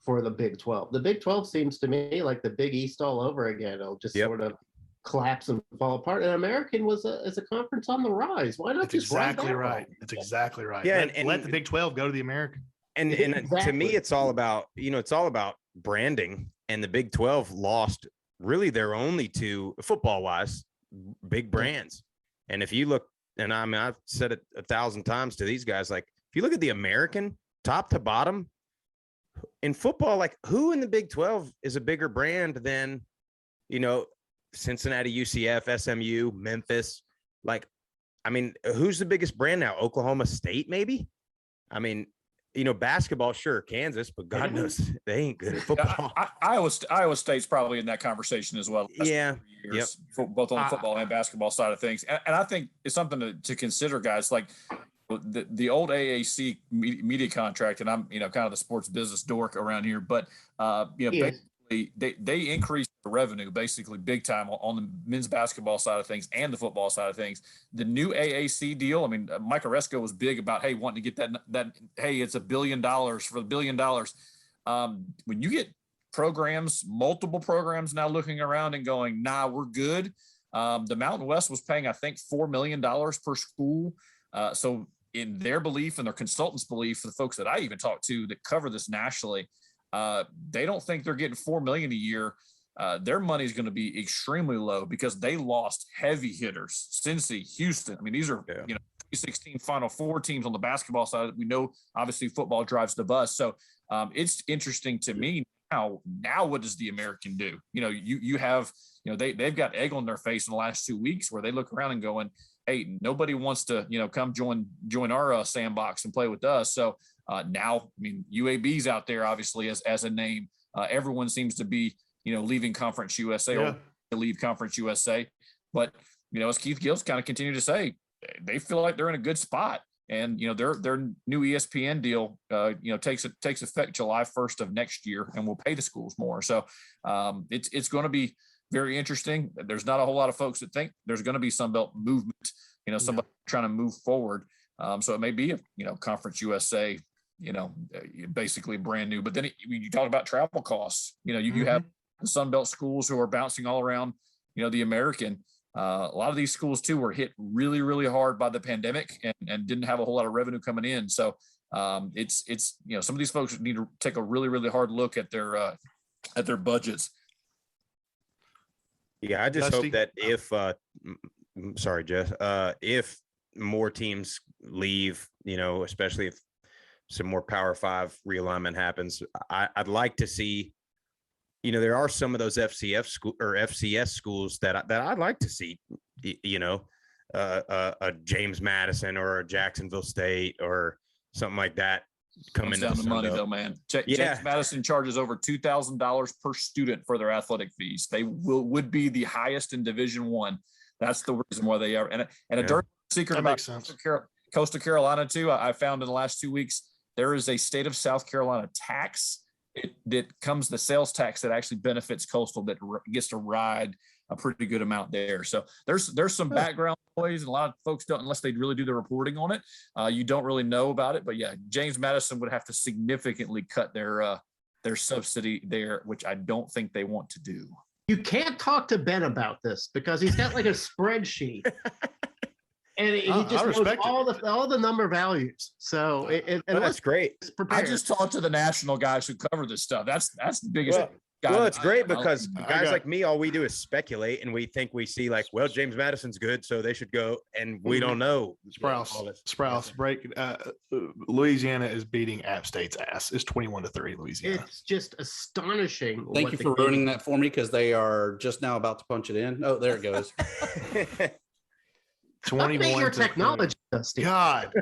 for the Big 12. The Big 12 seems to me like the Big East all over again. It'll just sort of collapse and fall apart. And American is a conference on the rise. Why not? That's exactly right. That's exactly right. Yeah, and let the Big 12 go to the American. And to me, it's all about branding. And the Big 12 lost really their only two, football-wise, big brands. And if you look, and I mean, I've said it 1,000 times to these guys, like, if you look at the American, top to bottom, in football, like, who in the Big 12 is a bigger brand than, Cincinnati, UCF, SMU, Memphis? Like, I mean, who's the biggest brand now? Oklahoma State, maybe? I mean, basketball, sure, Kansas, but God knows they ain't good at football. Iowa State's probably in that conversation as well. Both on the football and basketball side of things. And I think it's something to consider, guys. Like the old AAC media contract, and I'm kind of the sports business dork around here, but basically they increased the revenue basically big time on the men's basketball side of things and the football side of things. The new AAC deal, I mean, Mike Oresco was big about, hey, wanting to get that hey, it's $1 billion for $1 billion. When you get multiple programs now looking around and going, nah, we're good. The Mountain West was paying, I think, $4 million per school. So in their belief and their consultants' belief, for the folks that I even talked to that cover this nationally, they don't think they're getting $4 million a year. Their money is going to be extremely low because they lost heavy hitters. Cincy, Houston. I mean, these are 16 Final Four teams on the basketball side. We know obviously football drives the bus. So it's interesting to me now. What does the American do? You have they've got egg on their face in the last 2 weeks where they look around and going, hey, nobody wants to come join our sandbox and play with us. So now, I mean, UAB's out there obviously as a name. Everyone seems to be leaving Conference USA or leave Conference USA. But as Keith Gills kind of continued to say, they feel like they're in a good spot. And their new ESPN deal takes effect July 1st of next year, and will pay the schools more. So it's going to be very interesting. There's not a whole lot of folks that think there's going to be Sunbelt movement. Somebody trying to move forward. So it may be Conference USA. Basically brand new. But then you talk about travel costs. You have the Sunbelt schools who are bouncing all around. The American. A lot of these schools too were hit really, really hard by the pandemic and didn't have a whole lot of revenue coming in. So it's some of these folks need to take a really, really hard look at their budgets. Yeah, I just hope that if sorry, Jeff, if more teams leave, especially if some more Power 5 realignment happens, I'd like to see. There are some of those FCS schools that I'd like to see, a James Madison or a Jacksonville State or something like that come Comes into down the to money, Sun though, Belt. man. Yeah. James Madison charges over $2,000 per student for their athletic fees. They would be the highest in Division I. That's the reason why they are. And a dirty secret That about makes sense. Coastal Carolina too. I found in the last 2 weeks there is a state of South Carolina tax that comes the sales tax that actually benefits Coastal that gets to ride a pretty good amount there. So there's some background noise, and a lot of folks don't, unless they really do the reporting on it. You don't really know about it, but yeah, James Madison would have to significantly cut their subsidy there, which I don't think they want to do. You can't talk to Ben about this because he's got like a spreadsheet. And he just knows all the number values. So that's great. I just talked to the national guys who cover this stuff. That's the biggest. Well, it's great because guys like me, all we do is speculate, and we think we see like, well, James Madison's good, so they should go, and we don't know. Sprouse break. Louisiana is beating App State's ass. It's 21-3. Louisiana. It's just astonishing. Thank you for ruining that for me because they are just now about to punch it in. Oh, there it goes. 21 your technology, Dusty. God,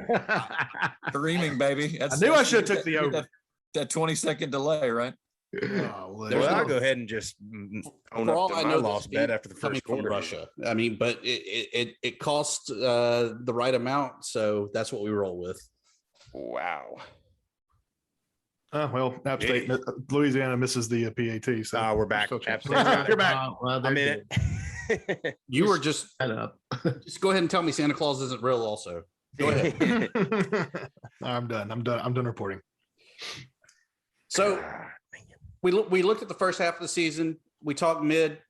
streaming, baby. I knew I should have took the over. That 20-second delay, right? Well, I'll go ahead and just own up to my lost bet after the first quarter. Russia. I mean, but it cost the right amount, so that's what we roll with. Wow. Well, App State, Louisiana misses the PAT. So we're back. App State, you're back. I'm in it. You were just just go ahead and tell me Santa Claus isn't real. Also, go ahead. I'm done reporting. So we looked at the first half of the season. We talked mid.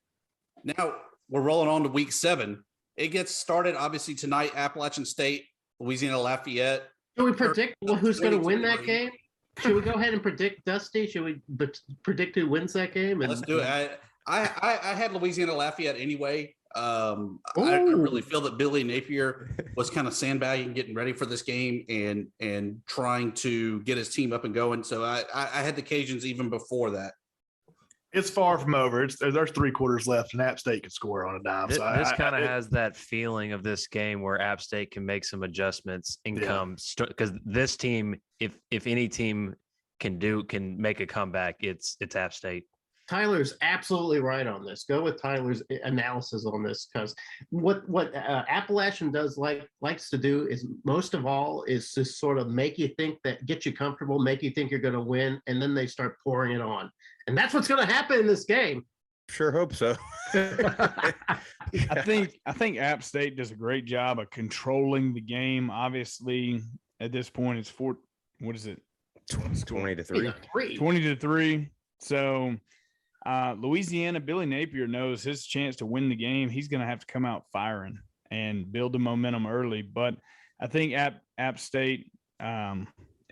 Now we're rolling on to week 7. It gets started obviously tonight. Appalachian State, Louisiana Lafayette. Can we predict who's going to win that game? Should we go ahead and predict, Dusty? Should we predict who wins that game? Let's do it. I had Louisiana Lafayette anyway. I really feel that Billy Napier was kind of sandbagging, getting ready for this game, and trying to get his team up and going. So I had the Cajuns even before that. It's far from over. There's 3 quarters left, and App State can score on a dime. This kind of has that feeling of this game where App State can make some adjustments and come because this team, if any team can make a comeback, it's App State. Tyler's absolutely right on this. Go with Tyler's analysis on this because what Appalachian likes to do is most of all is to sort of make you think get you comfortable, make you think you're going to win, and then they start pouring it on, and that's what's going to happen in this game. Sure hope so. I think App State does a great job of controlling the game. Obviously, at this point, it's 20-3. 20-3. So. Louisiana, Billy Napier knows his chance to win the game. He's going to have to come out firing and build the momentum early. But I think App State, in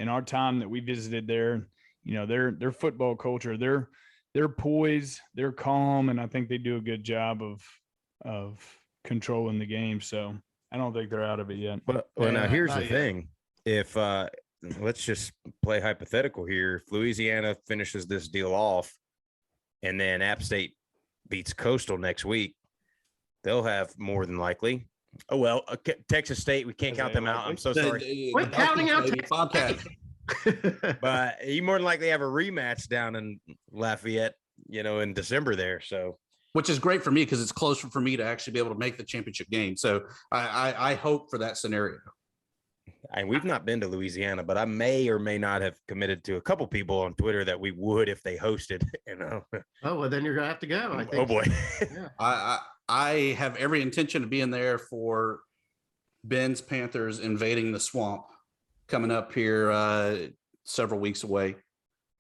our time that we visited there, their football culture, they're poised, they're calm, and I think they do a good job of controlling the game. So I don't think they're out of it yet. Well, now here's the thing: if let's just play hypothetical here, if Louisiana finishes this deal off, and then App State beats Coastal next week, they'll have more than likely. Oh, well, Texas State, we can't count them out. I'm so sorry. We're counting out Bobcat. But you more than likely have a rematch down in Lafayette, in December there. So, which is great for me because it's closer for me to actually be able to make the championship game. So I hope for that scenario. And we've not been to Louisiana, but I may or may not have committed to a couple people on Twitter that we would if they hosted. Oh, well, then you're gonna have to go. I think. Oh boy. Yeah. I have every intention of being there for Ben's Panthers invading the swamp coming up here several weeks away.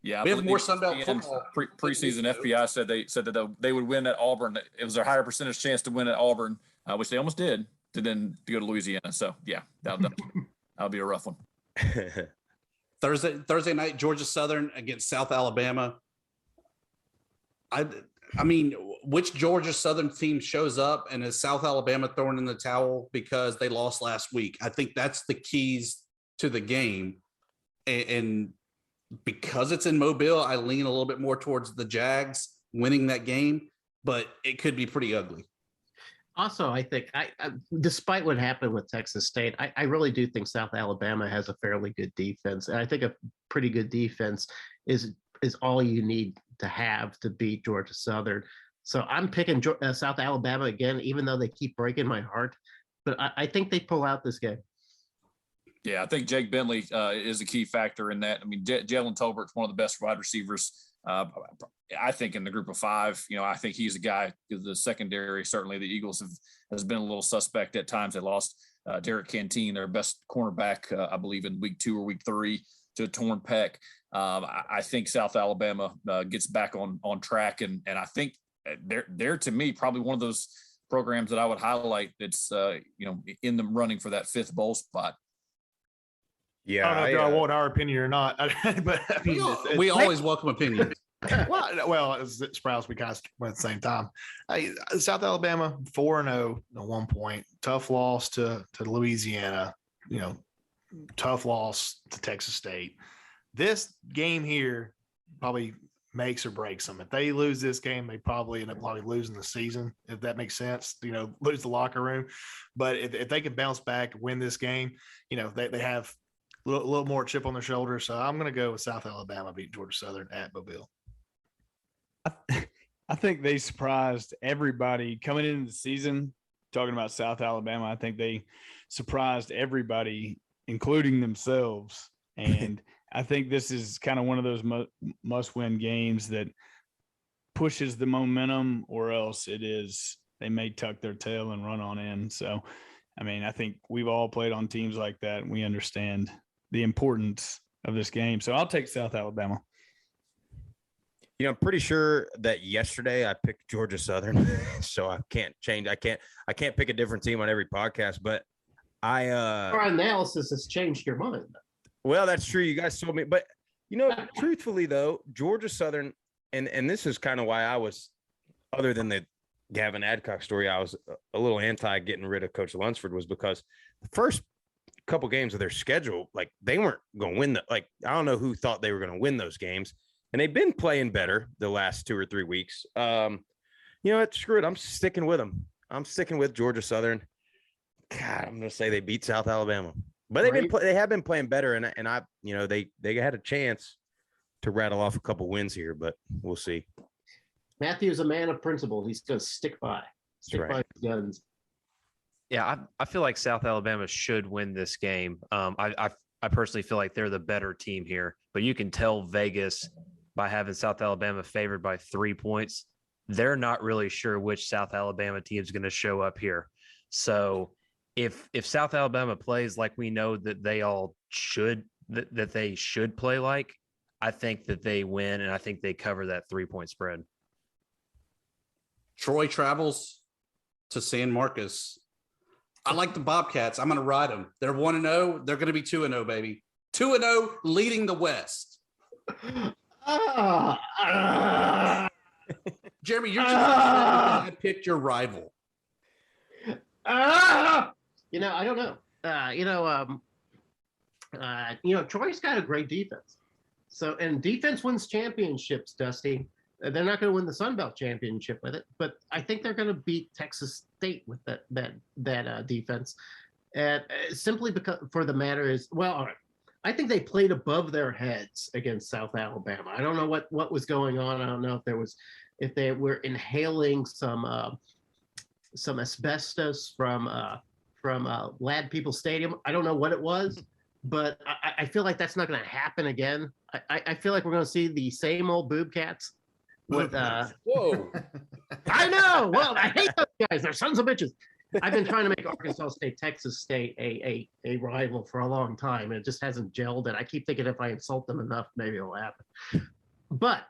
Yeah, we have more Sunbelt football. Preseason FBI said that they would win at Auburn. It was their higher percentage chance to win at Auburn, which they almost did. To go to Louisiana. So yeah, that'll be a rough one. Thursday night, Georgia Southern against South Alabama. I mean, which Georgia Southern team shows up and is South Alabama throwing in the towel because they lost last week? I think that's the keys to the game. And because it's in Mobile, I lean a little bit more towards the Jags winning that game, but it could be pretty ugly. Also, I think, despite what happened with Texas State, I really do think South Alabama has a fairly good defense. And I think if pretty good defense is all you need to have to beat Georgia Southern. So I'm picking South Alabama again, even though they keep breaking my heart. But I think they pull out this game. Yeah, I think Jake Bentley is a key factor in that. I mean, Jalen Tolbert's one of the best wide receivers, I think, in the group of five. I think he's a guy. The secondary, certainly the Eagles has been a little suspect at times. They lost Derek Canteen, their best cornerback, I believe, in week 2 or week 3 to a torn pec. I think South Alabama gets back on track, and I think they're to me probably one of those programs that I would highlight that's in the running for that 5th bowl spot. Yeah, I don't know if y'all want our opinion or not, but I mean, we always welcome opinions. well, as Sprouse, we kind of went at the same time. South Alabama 4-0 at one point, tough loss to Louisiana, tough loss to Texas State. This game here probably makes or breaks them. If they lose this game, they probably end up losing the season, if that makes sense, lose the locker room. But if they can bounce back, win this game, they have a little more chip on their shoulder. So I'm going to go with South Alabama beat Georgia Southern at Mobile. I think they surprised everybody coming into the season. Talking about South Alabama, I think they surprised everybody, including themselves. And I think this is kind of one of those must-win games that pushes the momentum, or else they may tuck their tail and run on in. So, I mean, I think we've all played on teams like that, and we understand the importance of this game. So I'll take South Alabama. I'm pretty sure that yesterday I picked Georgia Southern, so I can't change. I can't pick a different team on every podcast, but our analysis has changed your mind. Well, that's true. You guys told me, but truthfully though, Georgia Southern, and this is kind of why I was, other than the Gavin Adcock story, I was a little anti getting rid of Coach Lunsford, was because the first couple games of their schedule, they weren't going to win I don't know who thought they were going to win those games. And they've been playing better the last 2 or 3 weeks. Screw it. I'm sticking with them. I'm sticking with Georgia Southern. God, I'm going to say they beat South Alabama. But they have been playing better, and they had a chance to rattle off a couple wins here, but we'll see. Matthew's a man of principle. He's going to stick by his guns. Yeah, I feel like South Alabama should win this game. I personally feel like they're the better team here, but you can tell Vegas, by having South Alabama favored by 3 points, they're not really sure which South Alabama team is going to show up here. So if South Alabama plays like we know that they all should, that they should play like, I think that they win, and I think they cover that 3-point spread. Troy travels to San Marcos. I like the Bobcats. I'm going to ride them. They're 1-0. They're going to be 2-0, baby. 2-0, leading the West. Jeremy, you're just I picked your rival. I don't know. Troy's got a great defense. So, and defense wins championships, Dusty. They're not going to win the Sun Belt championship with it, but I think they're going to beat Texas State with that defense. And simply because, for the matter is, well, all right. I think they played above their heads against South Alabama. I don't know what was going on. I don't know if they were inhaling some asbestos from Lad People Stadium. I don't know what it was, but I feel like that's not going to happen again. I feel like we're going to see the same old Boobcats. With whoa, I know. Well, I hate those guys. They're sons of bitches. I've been trying to make Arkansas State, Texas State a rival for a long time, and it just hasn't gelled. And I keep thinking if I insult them enough, maybe it'll happen. But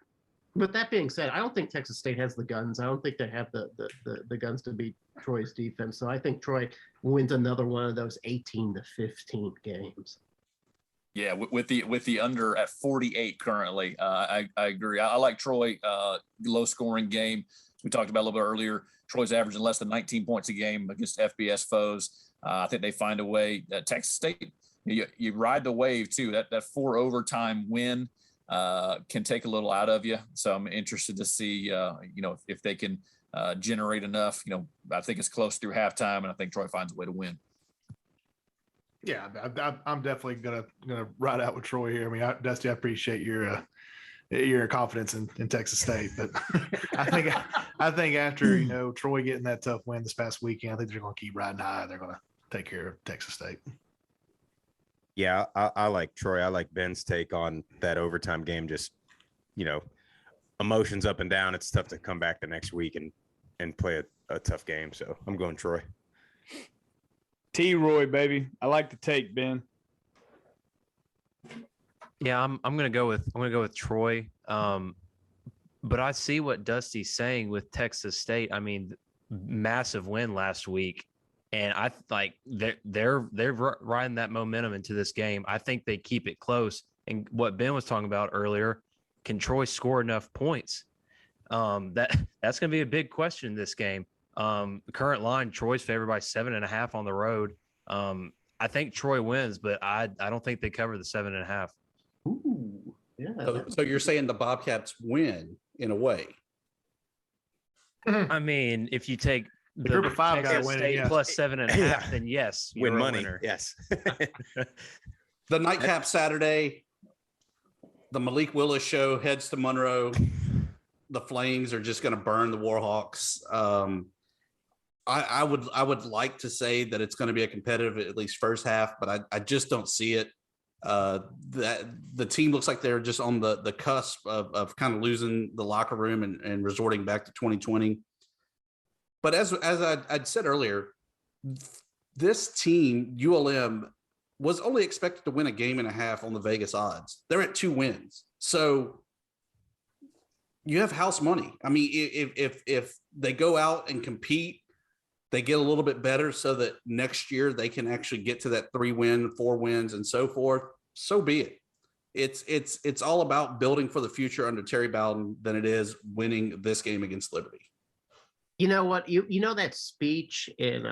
that being said, I don't think Texas State has the guns. I don't think they have the guns to beat Troy's defense. So I think Troy wins another one of those 18-15 games. Yeah, with the under at 48 currently, I agree. I like Troy. Low scoring game. We talked about a little bit earlier. Troy's averaging less than 19 points a game against FBS foes. I think they find a way. Texas State, you ride the wave too. That 4 overtime win can take a little out of you. So I'm interested to see, if they can generate enough. I think it's close through halftime, and I think Troy finds a way to win. Yeah, I'm definitely gonna ride out with Troy here. I mean, Dusty, I appreciate your confidence in Texas State, but I think after Troy getting that tough win this past weekend, I think they're going to keep riding high. They're going to take care of Texas State. Yeah, I like Troy. I like Ben's take on that overtime game. Just emotions up and down. It's tough to come back the next week and play a tough game. So I'm going Troy. T-Roy, baby. I like the take, Ben. Yeah, I'm gonna go with Troy. But I see what Dusty's saying with Texas State. I mean, massive win last week, and I like they're riding that momentum into this game. I think they keep it close. And what Ben was talking about earlier, can Troy score enough points? That's gonna be a big question in this game. The current line, Troy's favored by 7.5 on the road. I think Troy wins, but I don't think they cover the 7.5. Ooh, yeah. So you're saying the Bobcats win in a way? I mean, if you take the group of five guy Texas winning, State yes. plus 7.5, then yes, Win you're a money. winner. Yes. The nightcap Saturday, the Malik Willis show heads to Monroe. The Flames are just going to burn the Warhawks. I would like to say that it's going to be a competitive, at least first half, but I just don't see it. That the team looks like they're just on the cusp of kind of losing the locker room and resorting back to 2020. But as I'd said earlier, this team, ULM, was only expected to win a game and a half on the Vegas odds. They're at 2 wins. So you have house money. I mean, if they go out and compete, they get a little bit better so that next year they can actually get to that 3-win, 4 wins, and so forth. So be it. It's all about building for the future under Terry Bowden than it is winning this game against Liberty. You know what? You know that speech in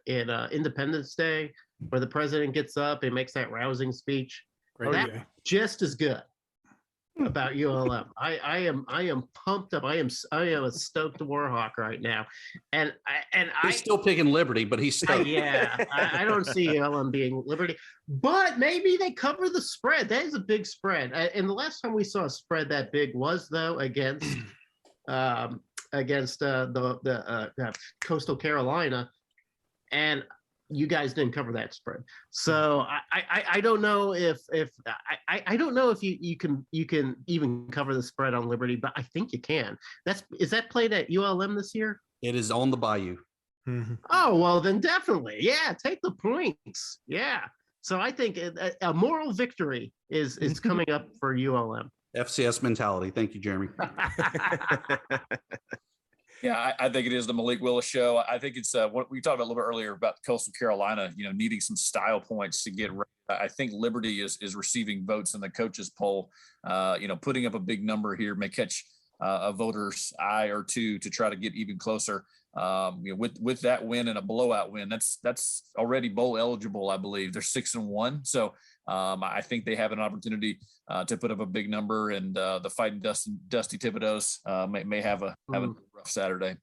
Independence Day where the president gets up and makes that rousing speech? Just as good about ULM. I am pumped up. I am a stoked Warhawk right now, and he's still picking Liberty, but he's stoked. I don't see ULM being Liberty, but maybe they cover the spread. That is a big spread, and the last time we saw a spread that big was though against the Coastal Carolina, and you guys didn't cover that spread. So I don't know if I don't know if you can even cover the spread on Liberty, but I think you can. Is that played at ULM this year? It is on the Bayou. Mm-hmm. Oh, well then definitely. Yeah, take the points. Yeah. So I think a moral victory is coming up for ULM. FCS mentality. Thank you, Jeremy. Yeah, I think it is the Malik Willis show. I think it's what we talked about a little bit earlier about Coastal Carolina, needing some style points to get ready. I think Liberty is receiving votes in the coaches poll. Putting up a big number here may catch a voter's eye or two to try to get even closer. With that win and a blowout win, that's already bowl eligible, I believe. They're 6-1, so I think they have an opportunity to put up a big number, and the fighting Dusty Thibodeau's may have a rough Saturday.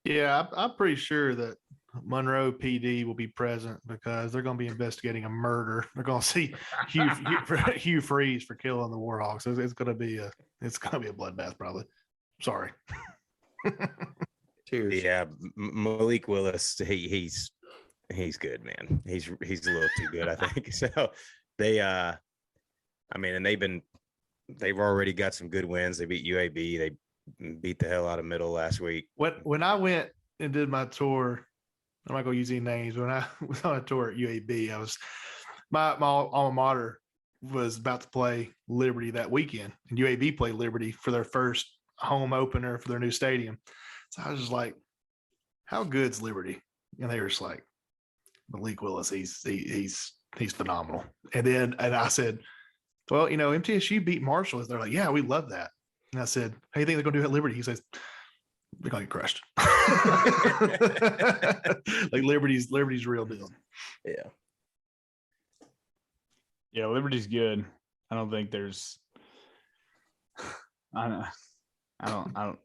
Yeah, I'm pretty sure that Monroe PD will be present because they're going to be investigating a murder. They're going to see Hugh Freeze for killing the Warhawks. It's going to be a bloodbath, probably. Sorry. Cheers. Yeah, Malik Willis, he's good, man. He's a little too good, I think. So they've already got some good wins. They beat UAB. They beat the hell out of Middle last week. When I went and did my tour, I'm not going to use any names. When I was on a tour at UAB, my alma mater was about to play Liberty that weekend, and UAB played Liberty for their first home opener for their new stadium. So I was just like, how good's Liberty? And they were just like, Malik Willis, he's phenomenal. And I said, well, MTSU beat Marshall. They're like, yeah, we love that. And I said, how do you think they're going to do at Liberty? He says, they're going to get crushed. Like Liberty's real deal. Yeah. Yeah, Liberty's good. I don't think there's. I don't.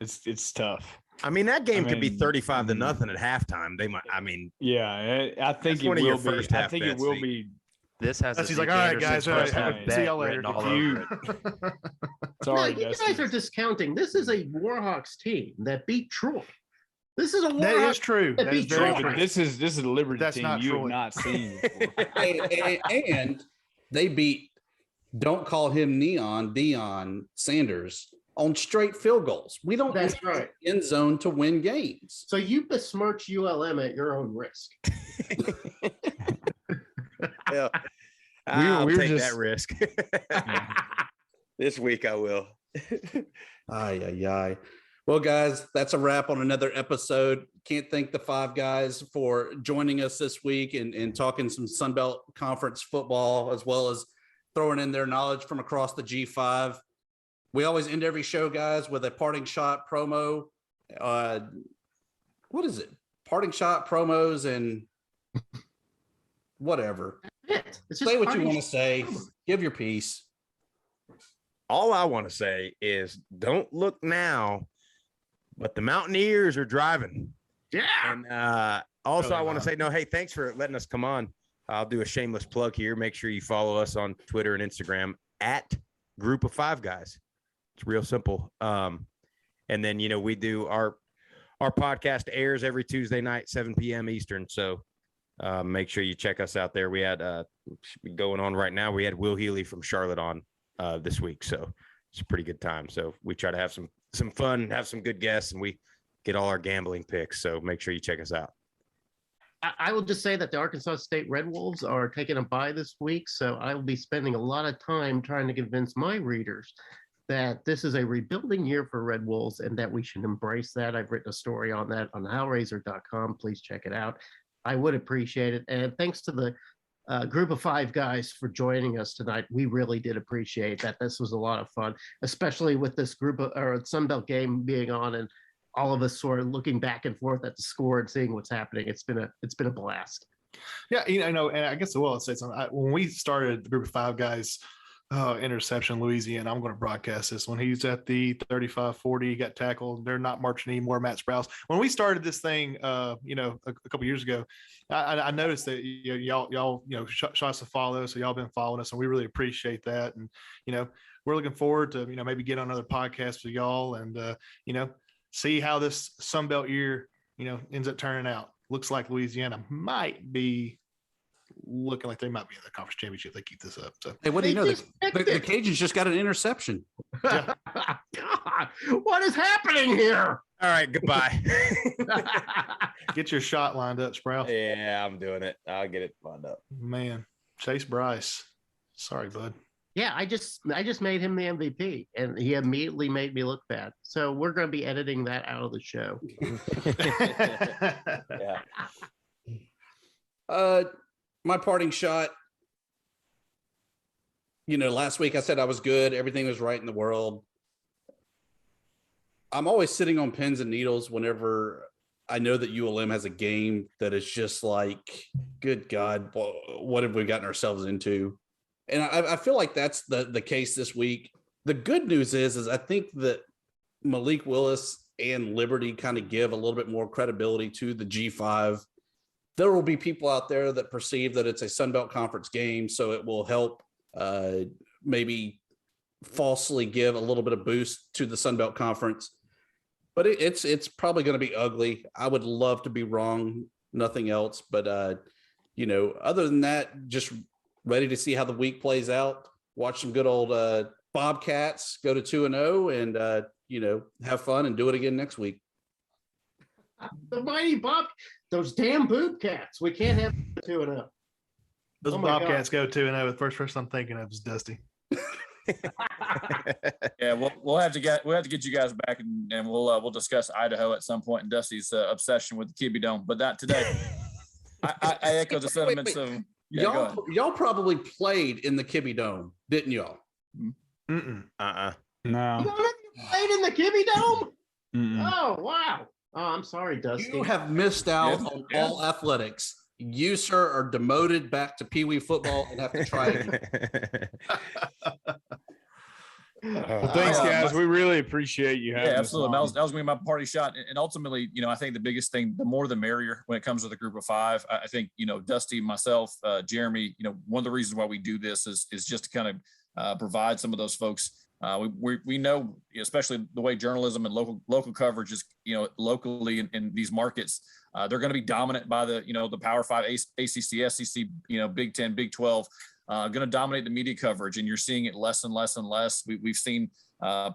It's tough. I mean, that game could be 35-0 at halftime. They might. I mean, yeah, I think it will be. I think it will be. This has. He's like, all right, guys. All right, see y'all later. Sorry, no, you guys are discounting. This is a Warhawks team that beat Troy. This is a Warhawks. That is true. That is very true. This is a Liberty team you have not seen before. and they beat. Don't call him Deion Sanders on straight field goals. We don't. That's right. End zone to win games. So you besmirch ULM at your own risk. Yeah. I'll take that risk. This week I will. Aye. Well, guys, that's a wrap on another episode. Can't thank the five guys for joining us this week and talking some Sunbelt Conference football, as well as throwing in their knowledge from across the G5. We always end every show, guys, with a parting shot promo. What is it? Parting shot promos and whatever. Say what you want to say. Give your piece. All I want to say is don't look now, but the Mountaineers are driving. Yeah. And also I want to say, hey, thanks for letting us come on. I'll do a shameless plug here. Make sure you follow us on Twitter and Instagram at Group of Five Guys. It's real simple. And then, we do our podcast airs every Tuesday night, 7 p.m. Eastern. So make sure you check us out there. We had going on right now. We had Will Healy from Charlotte on this week. So it's a pretty good time. So we try to have some fun, have some good guests, and we get all our gambling picks. So make sure you check us out. I will just say that the Arkansas State Red Wolves are taking a bye this week. So I will be spending a lot of time trying to convince my readers that this is a rebuilding year for Red Wolves and that we should embrace that. I've written a story on that on howraiser.com. Please check it out. I would appreciate it. And thanks to the Group of Five guys for joining us tonight. We really did appreciate that. This was a lot of fun, especially with this group of Sunbelt game being on and all of us sort of looking back and forth at the score and seeing what's happening. It's been a blast. Yeah, and I guess I will say something. When we started the Group of Five guys, interception, Louisiana, I'm going to broadcast this. When he's at the 35-40, he got tackled. They're not marching anymore, Matt Sprouse. When we started this thing, a couple years ago, I noticed that y'all shot us a follow, so y'all been following us, and we really appreciate that. And we're looking forward to maybe get on another podcast with y'all and see how this Sunbelt year ends up turning out. Looks like Louisiana might be looking like they might be in the conference championship. They keep this up. So hey, what do you know? The Cajuns just got an interception. God, what is happening here? All right, goodbye. Get your shot lined up, Sprouse. Yeah, I'm doing it. I'll get it lined up. Man, Chase Bryce. Sorry, bud. Yeah, I just made him the MVP, and he immediately made me look bad. So we're going to be editing that out of the show. Yeah. My parting shot. Last week I said I was good. Everything was right in the world. I'm always sitting on pins and needles whenever I know that ULM has a game that is just like, good God, what have we gotten ourselves into? And I feel like that's the case this week. The good news is I think that Malik Willis and Liberty kind of give a little bit more credibility to the G5. There will be people out there that perceive that it's a Sunbelt Conference game, so it will help maybe falsely give a little bit of boost to the Sunbelt Conference. But it's probably going to be ugly. I would love to be wrong, nothing else. But, other than that, just ready to see how the week plays out. Watch some good old Bobcats go to 2-0 and, have fun and do it again next week. The mighty Bob, those damn Bobcats. We can't have 2-0. Those Bobcats go 2-0. The first person I'm thinking of is Dusty. Yeah, we'll have to get you guys back and we'll discuss Idaho at some point and Dusty's obsession with the Kibbe Dome, but not today. I echo the sentiments of y'all probably played in the Kibbe Dome, didn't y'all? No. You played in the Kibbe Dome? Oh wow. Oh, I'm sorry, Dusty. You have missed out on all athletics. You, sir, are demoted back to Pee Wee football and have to try again. Well, thanks, guys. We really appreciate you having us. Absolutely. That was going to be my party shot. And ultimately, I think the biggest thing, the more the merrier when it comes to the group of five. I think, Dusty, myself, Jeremy, one of the reasons why we do this is just to kind of provide some of those folks. We know, especially the way journalism and local coverage is, locally in these markets, they're going to be dominant by the Power Five, ACC, SEC, Big 10, Big 12. Going to dominate the media coverage, and you're seeing it less and less and less. We've seen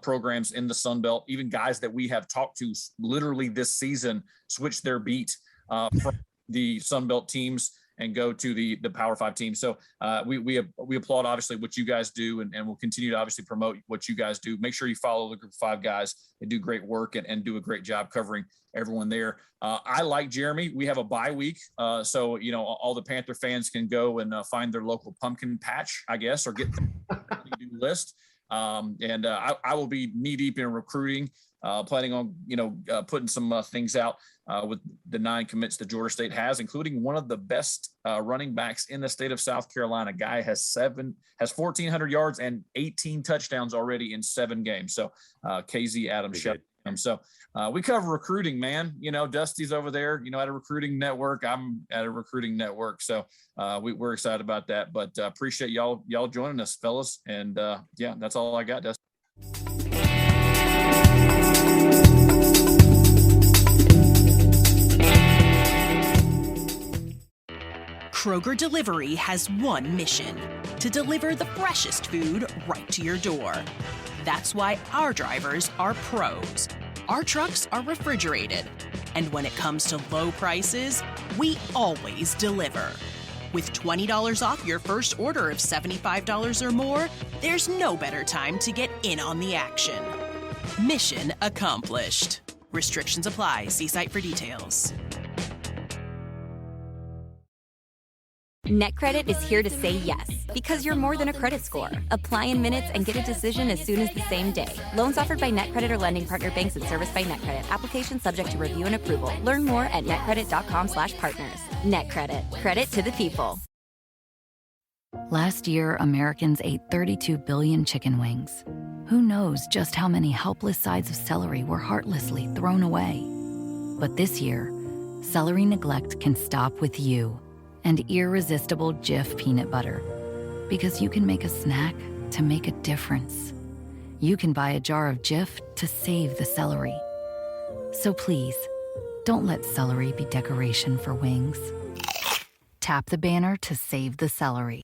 programs in the Sun Belt, even guys that we have talked to literally this season, switch their beat from the Sun Belt teams and go to the Power Five team. So we applaud obviously what you guys do, and we'll continue to obviously promote what you guys do. Make sure you follow the group of five guys. They do great work and do a great job covering everyone there. I like Jeremy. We have a bye week. So, all the Panther fans can go and find their local pumpkin patch, I guess, or get the list. I will be knee deep in recruiting, planning on, putting some things out with the 9 commits that Georgia State has, including one of the best running backs in the state of South Carolina. Guy has 1,400 yards and 18 touchdowns already in 7 games. So KZ Adams, shout out to him. So we cover recruiting, man. Dusty's over there, at a recruiting network. I'm at a recruiting network. So we're excited about that, but appreciate y'all joining us, fellas. And that's all I got, Dusty. Kroger Delivery has one mission: to deliver the freshest food right to your door. That's why our drivers are pros. Our trucks are refrigerated. And when it comes to low prices, we always deliver. With $20 off your first order of $75 or more, there's no better time to get in on the action. Mission accomplished. Restrictions apply. See site for details. NetCredit is here to say yes, because you're more than a credit score. Apply in minutes and get a decision as soon as the same day. Loans offered by NetCredit or lending partner banks and serviced by NetCredit. Application subject to review and approval. Learn more at netcredit.com/partners. NetCredit. Credit to the people. Last year, Americans ate 32 billion chicken wings. Who knows just how many helpless sides of celery were heartlessly thrown away? But this year, celery neglect can stop with you and irresistible Jif peanut butter. Because you can make a snack to make a difference. You can buy a jar of Jif to save the celery. So please, don't let celery be decoration for wings. Tap the banner to save the celery.